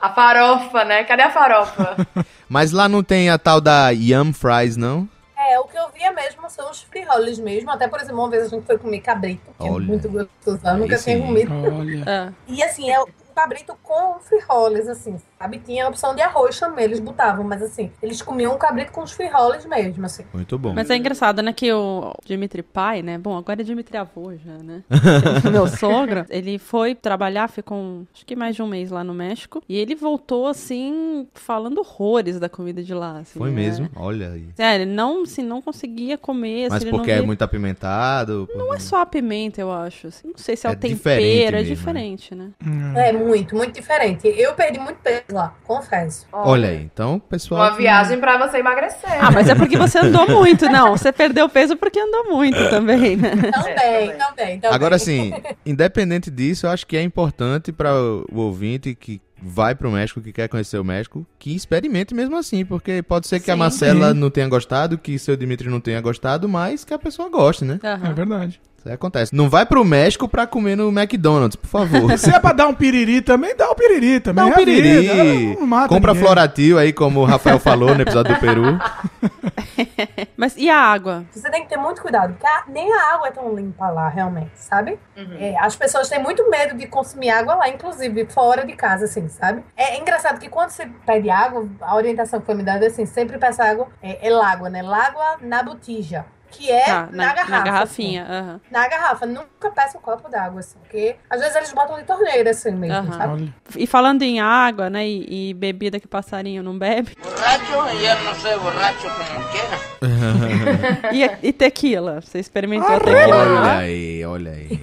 A farofa, né? Cadê a farofa? Mas lá não tem a tal da yum fries, não? O que eu via mesmo são os frijoles mesmo. Até, por exemplo, uma vez a gente foi comer cabrito, que é muito gostoso. Eu nunca tinha comido. E assim, é o cabrito com frijoles, assim, sabe? Tinha a opção de arroz também, eles botavam, mas assim, eles comiam o cabrito com os frijoles mesmo, assim. Muito bom. Mas é engraçado, né, que o Dimitri pai, né, bom, agora é Dimitri avô já, né, meu sogro, ele foi trabalhar, ficou acho que mais de um mês lá no México, e ele voltou, assim, falando horrores da comida de lá, assim. Foi mesmo? Olha aí. Ele não, assim, não conseguia comer. Mas assim, porque é muito apimentado? Não é só a pimenta, eu acho, assim, não sei se é o tempero, diferente é mesmo, diferente, né? É muito, muito diferente. Eu perdi muito peso lá, confesso. Olha aí, então, pessoal... Uma viagem pra você emagrecer. Ah, mas é porque você andou muito, não. Você perdeu peso porque andou muito também, né? Também. Agora, assim, independente disso, eu acho que é importante para o ouvinte que vai pro México, que quer conhecer o México, que experimente mesmo assim, porque pode ser que a Marcela não tenha gostado, que seu Dimitri não tenha gostado, mas que a pessoa goste, né? É verdade. Isso aí acontece. Não vai pro México pra comer no McDonald's, por favor. Se é pra dar um piriri também, dá um piriri também. Dá um piriri. Compra ninguém. Floratil aí, como o Rafael falou no episódio do Peru. Mas e a água? Você tem que ter muito cuidado, porque nem a água é tão limpa lá, realmente, sabe? As pessoas têm muito medo de consumir água lá, inclusive fora de casa, assim, sabe? É engraçado que quando você pede água, a orientação que foi me dada é assim, sempre peça água, é lágua, né? Lágua na botija. Que é na garrafa. Na garrafinha, assim. Na garrafa. Nunca peça um copo d'água, assim. Porque às vezes eles botam de torneira, assim mesmo, sabe? E falando em água, né? E bebida que passarinho não bebe. Borracho, eu não sou borracho como queira. E tequila? Você experimentou a tequila? Olha aí.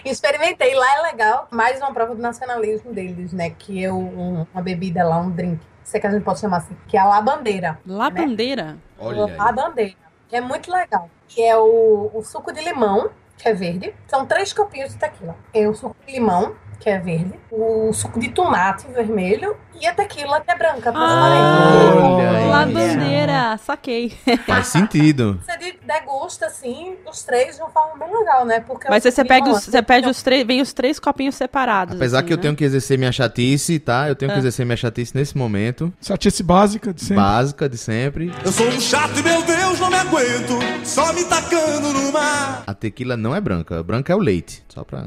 Experimentei. Lá é legal. Mais uma prova do nacionalismo deles, né? Que é uma bebida lá, um drink. Sei que a gente pode chamar assim. Que é a labandeira. Labandeira? Né? Olha aí. Labandeira. É muito legal. Que é o suco de limão, que é verde. São 3 copinhos de tequila. É o suco de limão, que é verde. O suco de tomate, vermelho. E a tequila, que é branca. Olha aí. Labandeira, saquei. Faz sentido. Você degusta, assim, os 3 de uma forma bem legal, né? Porque mas você pede os 3, vem os 3 copinhos separados. Apesar assim, que eu tenho que exercer minha chatice, tá? Eu tenho que exercer minha chatice nesse momento. Chatice básica de sempre. Básica de sempre. Eu sou um chato e, meu Deus, não me aguento, só me tacando no mar. A tequila não é branca. Branca é o leite. Só pra...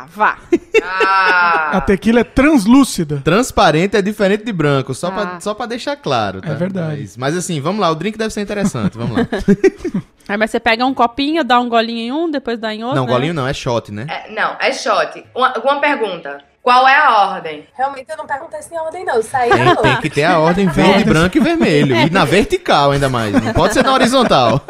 vá. A tequila é translúcida. Transparente é diferente de branco, só pra deixar claro, tá? É verdade. Mas assim, vamos lá, o drink deve ser interessante, vamos lá. Aí, mas você pega um copinho, dá um golinho em um, depois dá em outro, Não, golinho não, é shot, né? Não, é shot. Uma pergunta. Qual é a ordem? Realmente eu não perguntei se tem ordem, não. Eu saí tem que ter a ordem verde, branco e vermelho. E na vertical ainda mais. Não pode ser na horizontal.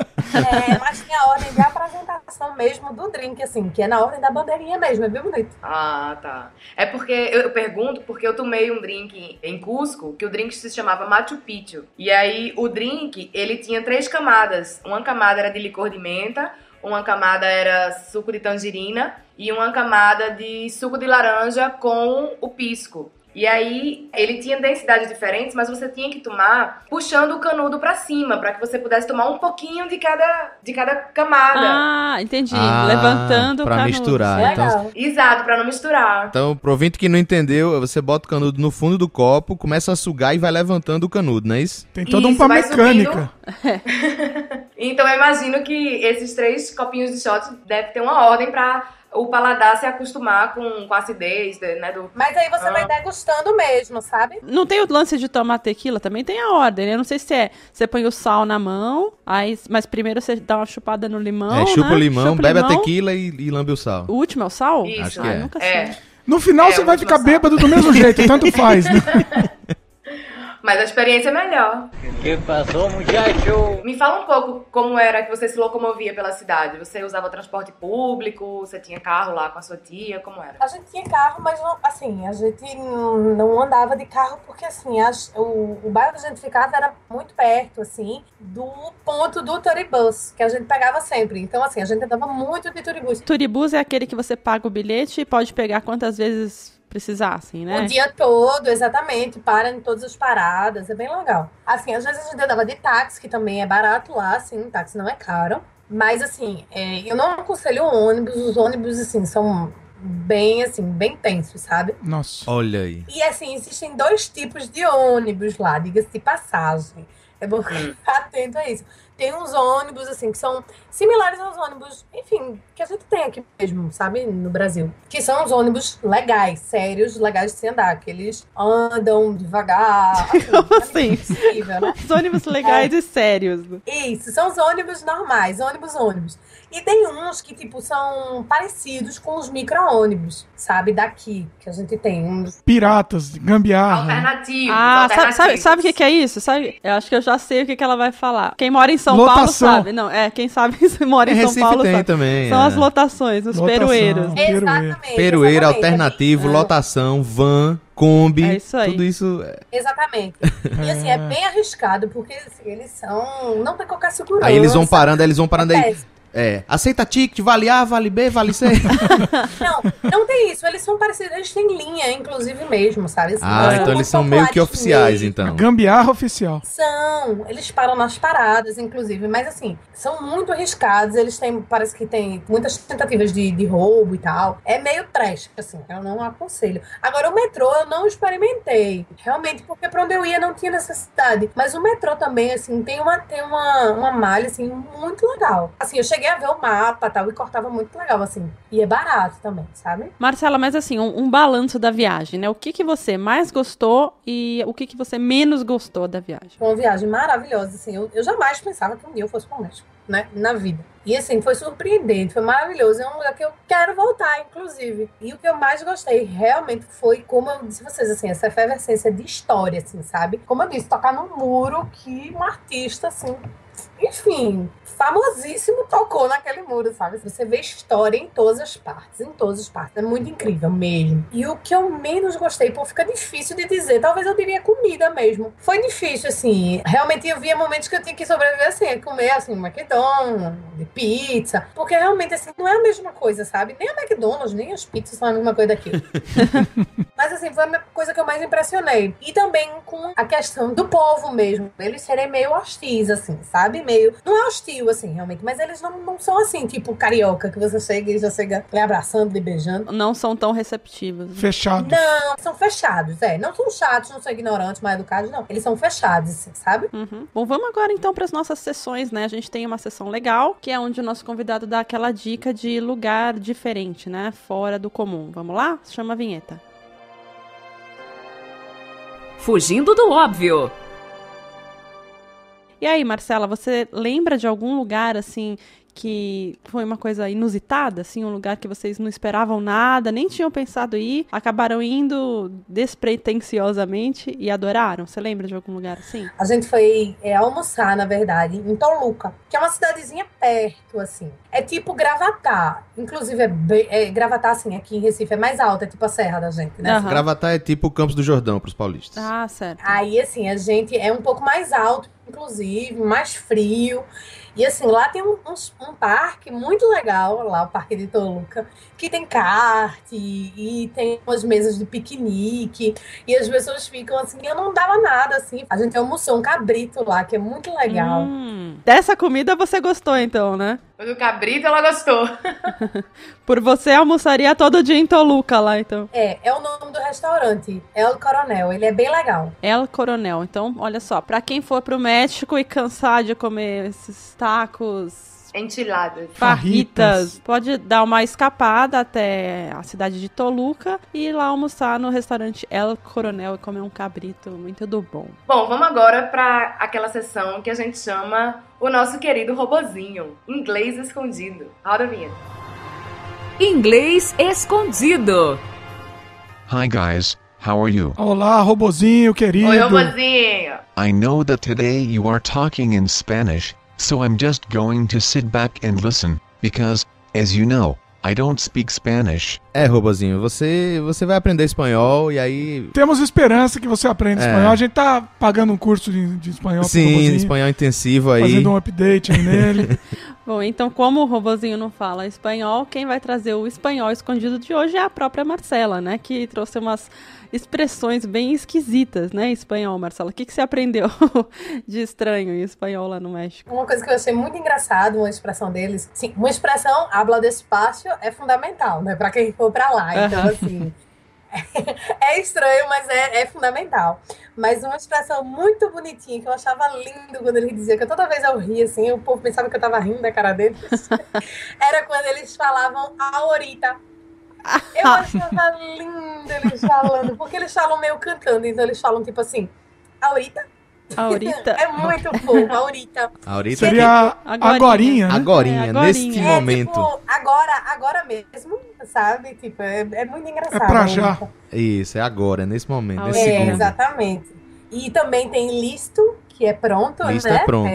Mas tem a ordem de apresentação mesmo do drink, assim, que é na ordem da bandeirinha mesmo, é bem bonito. Ah, tá. É porque eu pergunto porque eu tomei um drink em Cusco, que o drink se chamava Machu Picchu. E aí o drink, ele tinha 3 camadas. Uma camada era de licor de menta, uma camada era suco de tangerina e uma camada de suco de laranja com o pisco. E aí, ele tinha densidades diferentes, mas você tinha que tomar puxando o canudo pra cima, pra que você pudesse tomar um pouquinho de cada camada. Ah, entendi. Levantando o pra canudo. misturar. Então, Exato, pra não misturar. então, pro ouvinte que não entendeu, você bota o canudo no fundo do copo, começa a sugar e vai levantando o canudo, não é isso? Tem toda Isso, uma vai mecânica. Então eu imagino que esses 3 copinhos de shot deve ter uma ordem pra o paladar se acostumar com a acidez, né? Mas aí você vai degustando mesmo, sabe? Não tem o lance de tomar tequila? Também tem a ordem, né? Eu não sei se você põe o sal na mão, mas primeiro você dá uma chupada no limão, chupa o limão, Chupa bebe limão. a tequila e lambe o sal. O último é o sal? Isso. Acho que é. Nunca sei. No final você vai ficar bêbado do mesmo jeito, tanto faz, né? Mas a experiência é melhor. Que passou, muchacho? Me fala um pouco como era que você se locomovia pela cidade. Você usava transporte público? Você tinha carro lá com a sua tia? Como era? A gente tinha carro, mas não, assim, a gente não andava de carro porque, assim, o bairro que a gente ficava era muito perto, assim, do ponto do Turibus, que a gente pegava sempre. Então, assim, a gente andava muito de Turibus. Turibus é aquele que você paga o bilhete e pode pegar quantas vezes precisar, assim, né? O dia todo, exatamente, para em todas as paradas, é bem legal. Assim, às vezes a gente andava de táxi, que também é barato lá, assim, táxi não é caro. Mas, assim, eu não aconselho ônibus, os ônibus, assim, são bem tensos, sabe? Nossa. Olha aí. E, assim, existem 2 tipos de ônibus lá, diga-se de passagem. É bom ficar atento a isso. Tem uns ônibus, assim, que são similares aos ônibus, enfim, que a gente tem aqui mesmo, sabe, no Brasil. Que são os ônibus legais, sérios, legais de se andar, que eles andam devagar. Como assim? Possível, né? Os ônibus legais e sérios. Isso, são os ônibus normais, ônibus. E tem uns que, tipo, são parecidos com os micro-ônibus, sabe, daqui, que a gente tem. Uns Piratas, gambiarra. Alternativos. Sabe o que é isso? Sabe? Eu acho que eu já sei o que ela vai falar. Quem mora em São Lotação. Paulo sabe. Não, quem sabe mora em São Recife Paulo tem sabe. também. São as lotações, os perueiros. Exatamente. Perueiro, exatamente. alternativo, lotação, van, Kombi. É isso aí. Tudo isso. Exatamente. E assim, é bem arriscado, porque assim, eles são. Não tem qualquer segurança. Aí eles vão parando aí. péssimo. Aceita ticket, vale A, vale B, vale C. Não tem isso. Eles são parecidos, eles têm linha, inclusive mesmo, sabe? Assim, Então eles são meio que oficiais, então. Gambiarra oficial. São. Eles param nas paradas, inclusive. Mas assim, são muito arriscados. Eles têm, parece que tem muitas tentativas de roubo e tal. É meio trash, assim. Eu não aconselho. Agora, o metrô eu não experimentei. Realmente, porque pra onde eu ia não tinha necessidade. Mas o metrô também, assim, tem uma malha, assim, muito legal. Assim, eu cheguei a ver o mapa e tal, e cortava muito legal, assim. E é barato também, sabe? Marcela, mas assim, um balanço da viagem, né? O que você mais gostou e o que você menos gostou da viagem? Foi uma viagem maravilhosa, assim. Eu jamais pensava que um dia eu fosse para o México, né? Na vida. E assim, foi surpreendente, foi maravilhoso. É um lugar que eu quero voltar, inclusive. E o que eu mais gostei, realmente, foi, como eu disse a vocês, assim, essa efervescência de história, assim, sabe? Como eu disse, tocar num muro que um artista, assim, enfim, famosíssimo tocou naquele muro, sabe? Você vê história em todas as partes, É muito incrível mesmo. E o que eu menos gostei, pô, fica difícil de dizer, talvez eu diria comida mesmo. Foi difícil, assim, realmente eu via momentos que eu tinha que sobreviver, assim, a comer, assim, um McDonald's, de pizza, porque realmente, assim, não é a mesma coisa, sabe? Nem a McDonald's, nem as pizzas são a mesma coisa daqui. Mas, assim, foi a coisa que eu mais impressionei. E também com a questão do povo mesmo, eles serem meio hostis, assim, sabe? Meio, não é hostil, assim, realmente, mas eles não são assim, tipo carioca, que você chega e já chega lhe abraçando, lhe beijando. Não são tão receptivos. Né? Fechados. Não, são fechados, não são chatos, não são ignorantes, mal educados, não. Eles são fechados, assim, sabe? Uhum. Bom, vamos agora então para as nossas sessões, né? A gente tem uma sessão legal, que é onde o nosso convidado dá aquela dica de lugar diferente, né? Fora do comum. Vamos lá? Chama a vinheta. Fugindo do óbvio. E aí, Marcela, você lembra de algum lugar, assim, que foi uma coisa inusitada, assim, um lugar que vocês não esperavam nada, nem tinham pensado ir, acabaram indo despretensiosamente e adoraram? Você lembra de algum lugar assim? A gente foi almoçar, na verdade, em Toluca, que é uma cidadezinha perto, assim. É tipo Gravatá. Inclusive, Gravatá, assim, aqui em Recife é mais alta, é tipo a serra da gente, né? Gravatá é tipo o Campos do Jordão pros paulistas. Ah, certo. Aí, assim, a gente é um pouco mais alto inclusive, mais frio. E assim, lá tem um parque muito legal, lá o Parque de Toluca, que tem kart e tem umas mesas de piquenique. E as pessoas ficam assim, eu não dava nada, assim. A gente almoçou um cabrito lá, que é muito legal. Dessa comida você gostou, então, né? Do cabrito ela gostou. Por você almoçaria todo dia em Toluca lá, então. É o nome do restaurante, El Coronel. Ele é bem legal. El Coronel. Então, olha só, pra quem for pro México e cansar de comer esses tacos... Enchiladas. Farritas. Pode dar uma escapada até a cidade de Toluca e ir lá almoçar no restaurante El Coronel e comer um cabrito muito do bom. Bom, vamos agora para aquela sessão que a gente chama o nosso querido robozinho, inglês escondido. Roda a vinheta. Inglês escondido. Hi guys, how are you? Olá, robozinho querido. Oi, robozinho. I know that today you are talking in Spanish, so I'm just going to sit back and listen, because, as you know, I don't speak Spanish. Robozinho, você vai aprender espanhol e aí... Temos esperança que você aprenda espanhol. A gente tá pagando um curso de espanhol. Sim, espanhol intensivo aí. Fazendo um update aí nele. Bom, então como o robozinho não fala espanhol, quem vai trazer o espanhol escondido de hoje é a própria Marcela, né? Que trouxe umas expressões bem esquisitas, né? Em espanhol, Marcela. O que você aprendeu de estranho em espanhol lá no México? Uma coisa que eu achei muito engraçado, uma expressão deles. Sim, uma expressão, habla despacio, é fundamental, né? Pra quem for pra lá. Então, assim... É estranho, mas é fundamental. Mas uma expressão muito bonitinha, que eu achava lindo quando ele dizia, que toda vez eu ria, assim, o povo pensava que eu tava rindo da cara deles. Era quando eles falavam ahorita. Eu achava lindo eles falando, porque eles falam meio cantando, então eles falam tipo assim, ahorita. Ahorita? É muito fofo, ahorita. Ahorita seria agorinha, né? Agorinha, nesse momento. Tipo, agora mesmo, sabe? Tipo, é muito engraçado. É pra já. Isso, é agora, nesse momento, nesse segundo. Exatamente. E também tem listo, que é pronto, listo, né? É pronto,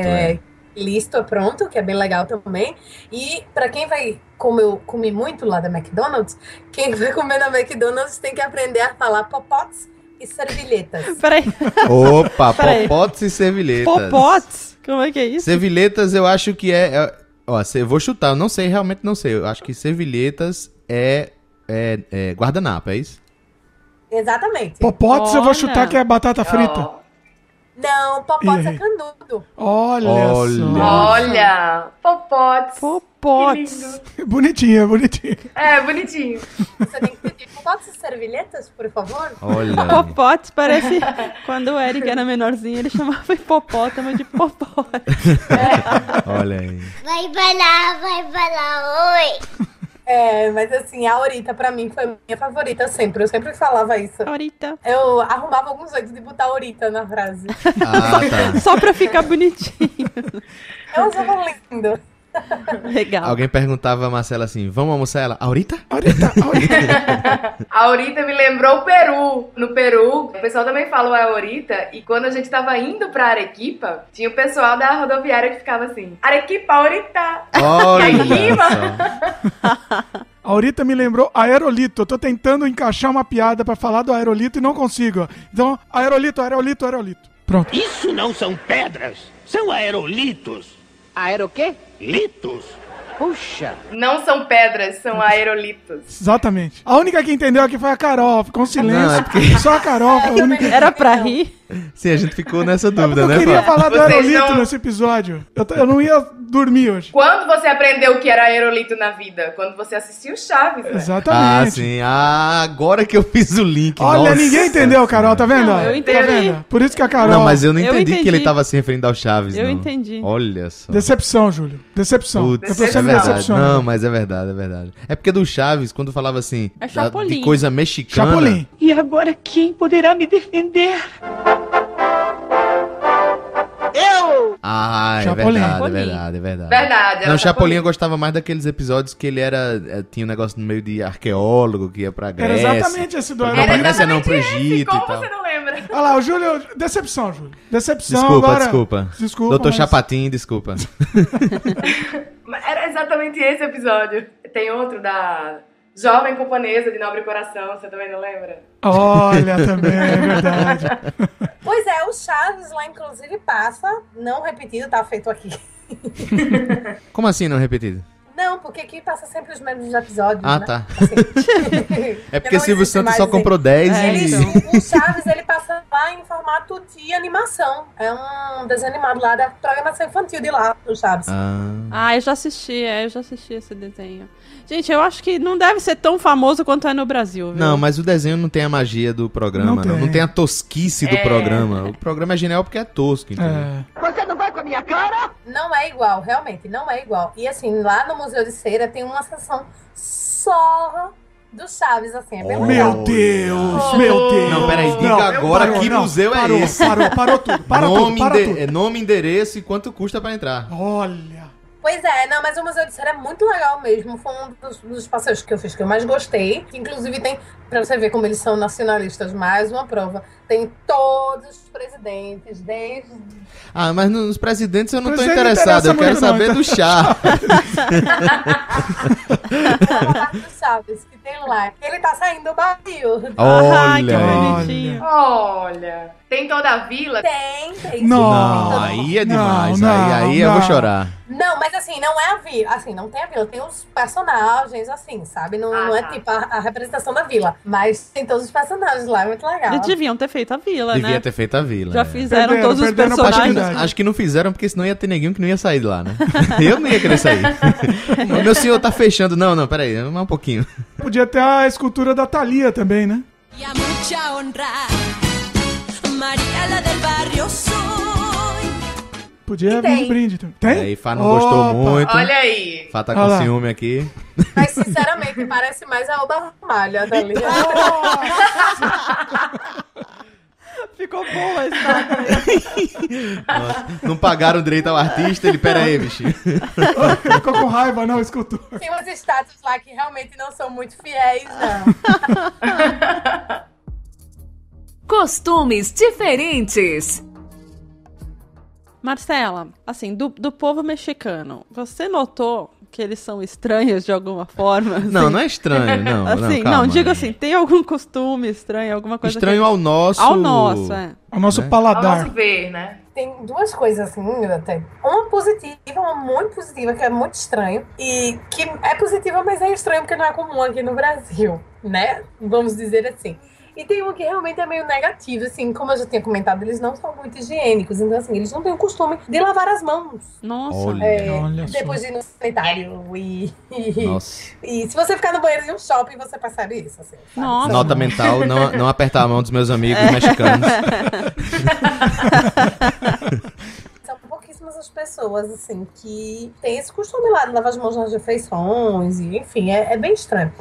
Listo é pronto, que é bem legal também. E pra quem vai, como eu comi muito lá da McDonald's, quem vai comer na McDonald's tem que aprender a falar popotes e servilhetas. Peraí. Opa, popotes e servilhetas. Popotes? Como é que é isso? Servilhetas eu acho que ó, eu vou chutar, eu não sei, realmente não sei. Eu acho que servilhetas é guardanapo, é isso? Exatamente. Popotes eu vou chutar que é batata frita. Não, popotes é canudo. Olha. Olha, popotes. Popotes. Bonitinho. É, bonitinho. Você tem que pedir popotes e servilhetas, por favor? Olha. Popotes parece... Quando o Eric era menorzinho, ele chamava hipopótamo de popote. Olha aí. Vai falar, oi. Mas assim, a Aurita pra mim foi minha favorita sempre. Eu sempre falava isso. Aurita. Eu arrumava alguns jeitos de botar Aurita na frase. Tá. Só pra ficar bonitinho. Eu achava lindo. Legal. Alguém perguntava a Marcela assim, vamos almoçar ela? Aurita? A Aurita me lembrou o Peru. No Peru, o pessoal também falou a Aurita. E quando a gente tava indo pra Arequipa, tinha o pessoal da rodoviária que ficava assim, Arequipa, Aurita. Olha só. Aurita me lembrou aerolito. Eu tô tentando encaixar uma piada pra falar do aerolito e não consigo. Então, aerolito. Pronto. Isso não são pedras, são aerolitos. Aero quê? Litos. Puxa. Não são pedras, são aerolitos. Exatamente. A única que entendeu aqui foi a Carol. Ficou um silêncio. Só a Carol foi a única. Era pra rir? Sim, a gente ficou nessa dúvida, né? Eu queria falar do aerolito nesse episódio. Eu não ia dormir hoje. Quando você aprendeu o que era aerolito na vida? Quando você assistiu Chaves, né? Exatamente. Sim. agora que eu fiz o link. Olha, ninguém entendeu, Carol, tá vendo? Não, eu entendi. Tá vendo? Por isso que a Carol... Não, mas eu não entendi que ele tava se referindo ao Chaves, Eu não. entendi. Olha só. Decepção, Júlio. Decepção. Putz, eu tô sendo decepcionado. Não, mas é verdade. É porque do Chaves, quando falava assim, de coisa mexicana... Chapolin. E agora quem poderá me defender? Ah, Chapolin. É verdade. Verdade. Não, Chapolin eu gostava mais daqueles episódios que ele tinha um negócio no meio de arqueólogo, que ia pra Grécia. Era exatamente esse do Não, pra Grécia não, pro Egito Como e tal. você não lembra? Olha lá, o Júlio... Decepção, Júlio. Decepção Desculpa. Doutor Chapatin, desculpa. Era exatamente esse episódio. Tem outro da Jovem Camponesa de Nobre Coração, você também não lembra? Olha, também, é verdade. Pois é, o Chaves lá, inclusive, passa, não repetido, tá feito aqui. Como assim não repetido? Não, porque aqui passa sempre os mesmos episódios, Ah, né? tá. Assim. É porque Silvio Santos só comprou 10 O Chaves, ele passa lá em formato de animação. É um desenho animado lá da programação infantil de lá, do Chaves. Eu já assisti, esse desenho. Gente, eu acho que não deve ser tão famoso quanto é no Brasil, viu? Não, mas o desenho não tem a magia do programa, não tem a tosquice do programa. O programa é genial porque é tosco, entendeu? Você não vai com a minha cara? Não é igual, realmente, não é igual. E assim, lá no Museu de Cera tem uma sessão só do Chaves, assim, é bem legal. Meu Deus! Não, peraí, diga agora que museu é esse. Parou tudo. Nome, endereço e quanto custa pra entrar. Olha... Pois é, não, mas o Museu de Cera é muito legal mesmo. Foi um dos passeios que eu fiz que eu mais gostei. Que inclusive tem, pra você ver como eles são nacionalistas, mais uma prova. Tem todos os presidentes, desde... mas nos presidentes eu não tô interessado, eu quero saber do chá. O Chaves, que tem lá. Ele tá saindo do barril. Olha, que bonitinho. Olha, tem toda a vila? Tem. Não, aí é demais, aí eu vou chorar. Não, mas assim, não é a vila. Assim, não tem a vila. Tem os personagens, assim, sabe? Não é tipo a representação da vila. Mas tem todos os personagens lá, é muito legal. Eles deviam ter feito a vila, né? Devia ter feito a vila. Já fizeram todos os personagens. Acho que não fizeram, porque senão ia ter neguinho que não ia sair de lá, né? Eu não ia querer sair. O meu senhor tá fechando. Não, peraí, mais um pouquinho. Podia ter a escultura da Thalia também, né? Podia vir de brinde também. Tem? Aí, Fá não gostou muito. Olha aí. Fá tá com ciúme aqui. Mas, sinceramente, parece mais a Oba Ramalho, a Thalia. Ficou boa a estátua. Não pagaram direito ao artista, ele, pera aí, bichinho. Ficou com raiva, não, escultor. Tem umas estátuas lá que realmente não são muito fiéis, não. Costumes diferentes. Marcela, assim, do povo mexicano, você notou que eles são estranhos de alguma forma? Assim? Não é estranho, não. Assim, calma, digo assim, tem algum costume estranho, alguma coisa estranho ao nosso... Ao nosso, é. Ao nosso paladar. Ao nosso ver, né? Tem duas coisas assim, até. Uma positiva, uma muito positiva, que é muito estranho. E que é positiva, mas é estranho porque não é comum aqui no Brasil, né? Vamos dizer assim. E tem um que realmente é meio negativo, assim, como eu já tinha comentado, eles não são muito higiênicos, então assim, eles não têm o costume de lavar as mãos. Nossa, olha depois de ir no sanitário Nossa. E se você ficar no banheiro de um shopping, você percebe isso, assim. Nossa. Nota mental, não apertar a mão dos meus amigos mexicanos. São pouquíssimas as pessoas, assim, que têm esse costume lá de lavar as mãos nas refeições, e enfim, é bem estranho.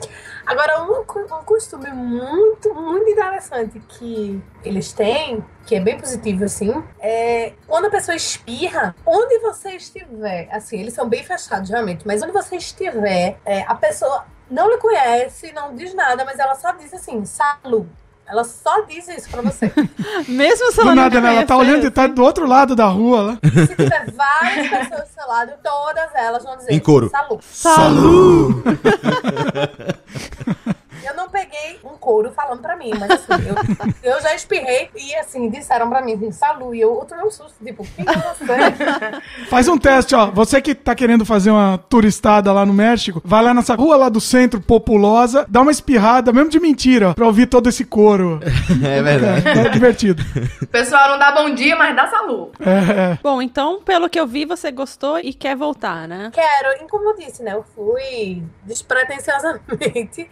Agora, um costume muito, muito interessante que eles têm, que é bem positivo, assim, é quando a pessoa espirra, onde você estiver, assim, eles são bem fechados, realmente, mas onde você estiver, a pessoa não lhe conhece, não diz nada, mas ela só diz assim, salu. Ela só diz isso pra você. Mesmo se ela do não nada, ela tá olhando e tá do outro lado da rua lá. Se tiver várias pessoas do seu lado, todas elas vão dizer em coro. Salu. Salu! Eu não peguei um couro falando pra mim, mas assim, eu já espirrei e assim, disseram pra mim, assim, Salu, e eu tomei um susto, tipo, quem é você? Faz um teste, ó, você que tá querendo fazer uma turistada lá no México, vai lá nessa rua lá do centro, populosa, dá uma espirrada, mesmo de mentira, ó, pra ouvir todo esse coro. É verdade. É divertido. O pessoal não dá bom dia, mas dá salu. Bom, então, pelo que eu vi, você gostou e quer voltar, né? Quero, e como eu disse, né, eu fui despretensiosamente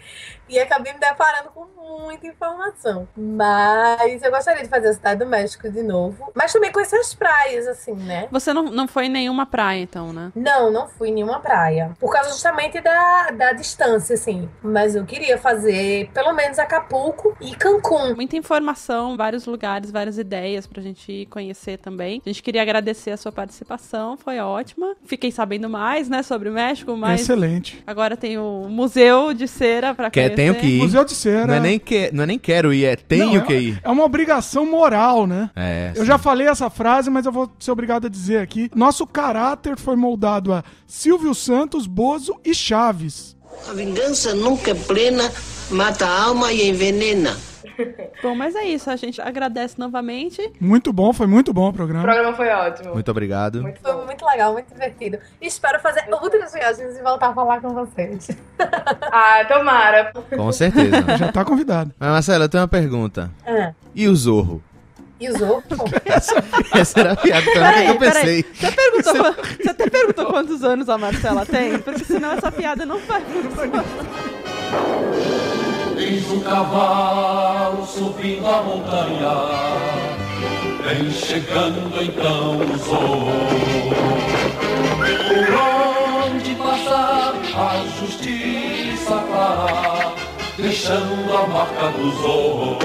e acabei me deparando com muita informação. Mas eu gostaria de fazer a Cidade do México de novo. Mas também conhecer as praias, assim, né? Você não foi em nenhuma praia, então, né? Não fui em nenhuma praia. Por causa justamente da distância, assim. Mas eu queria fazer, pelo menos, Acapulco e Cancún. Muita informação, vários lugares, várias ideias pra gente conhecer também. A gente queria agradecer a sua participação, foi ótima. Fiquei sabendo mais, né, sobre o México, mas... Excelente. Agora tem o Museu de Cera pra conhecer. Tenho que ir. Museu de Cera. Não é nem quero ir, tenho que ir. É uma obrigação moral, né? Eu sim. já falei essa frase, mas eu vou ser obrigado a dizer aqui. Nosso caráter foi moldado a Silvio Santos, Bozo e Chaves. A vingança nunca é plena, mata a alma e envenena. Bom, mas é isso. A gente agradece novamente. Muito bom, foi muito bom o O programa. programa foi ótimo. Muito obrigado. Foi muito legal, muito divertido. Espero fazer outras viagens e voltar a falar com vocês. Ah, tomara. Com certeza. Já tá convidado. Mas, Marcela, eu tenho uma pergunta. E o Zorro? E os outros? Essa era a piada que eu pensei. Você até perguntou quantos anos a Marcela tem? Porque senão essa piada não vai funcionar. Eis um cavalo subindo a montanha, vem chegando então o Zorro. Por onde passar a justiça clara, deixando a marca do Zorro.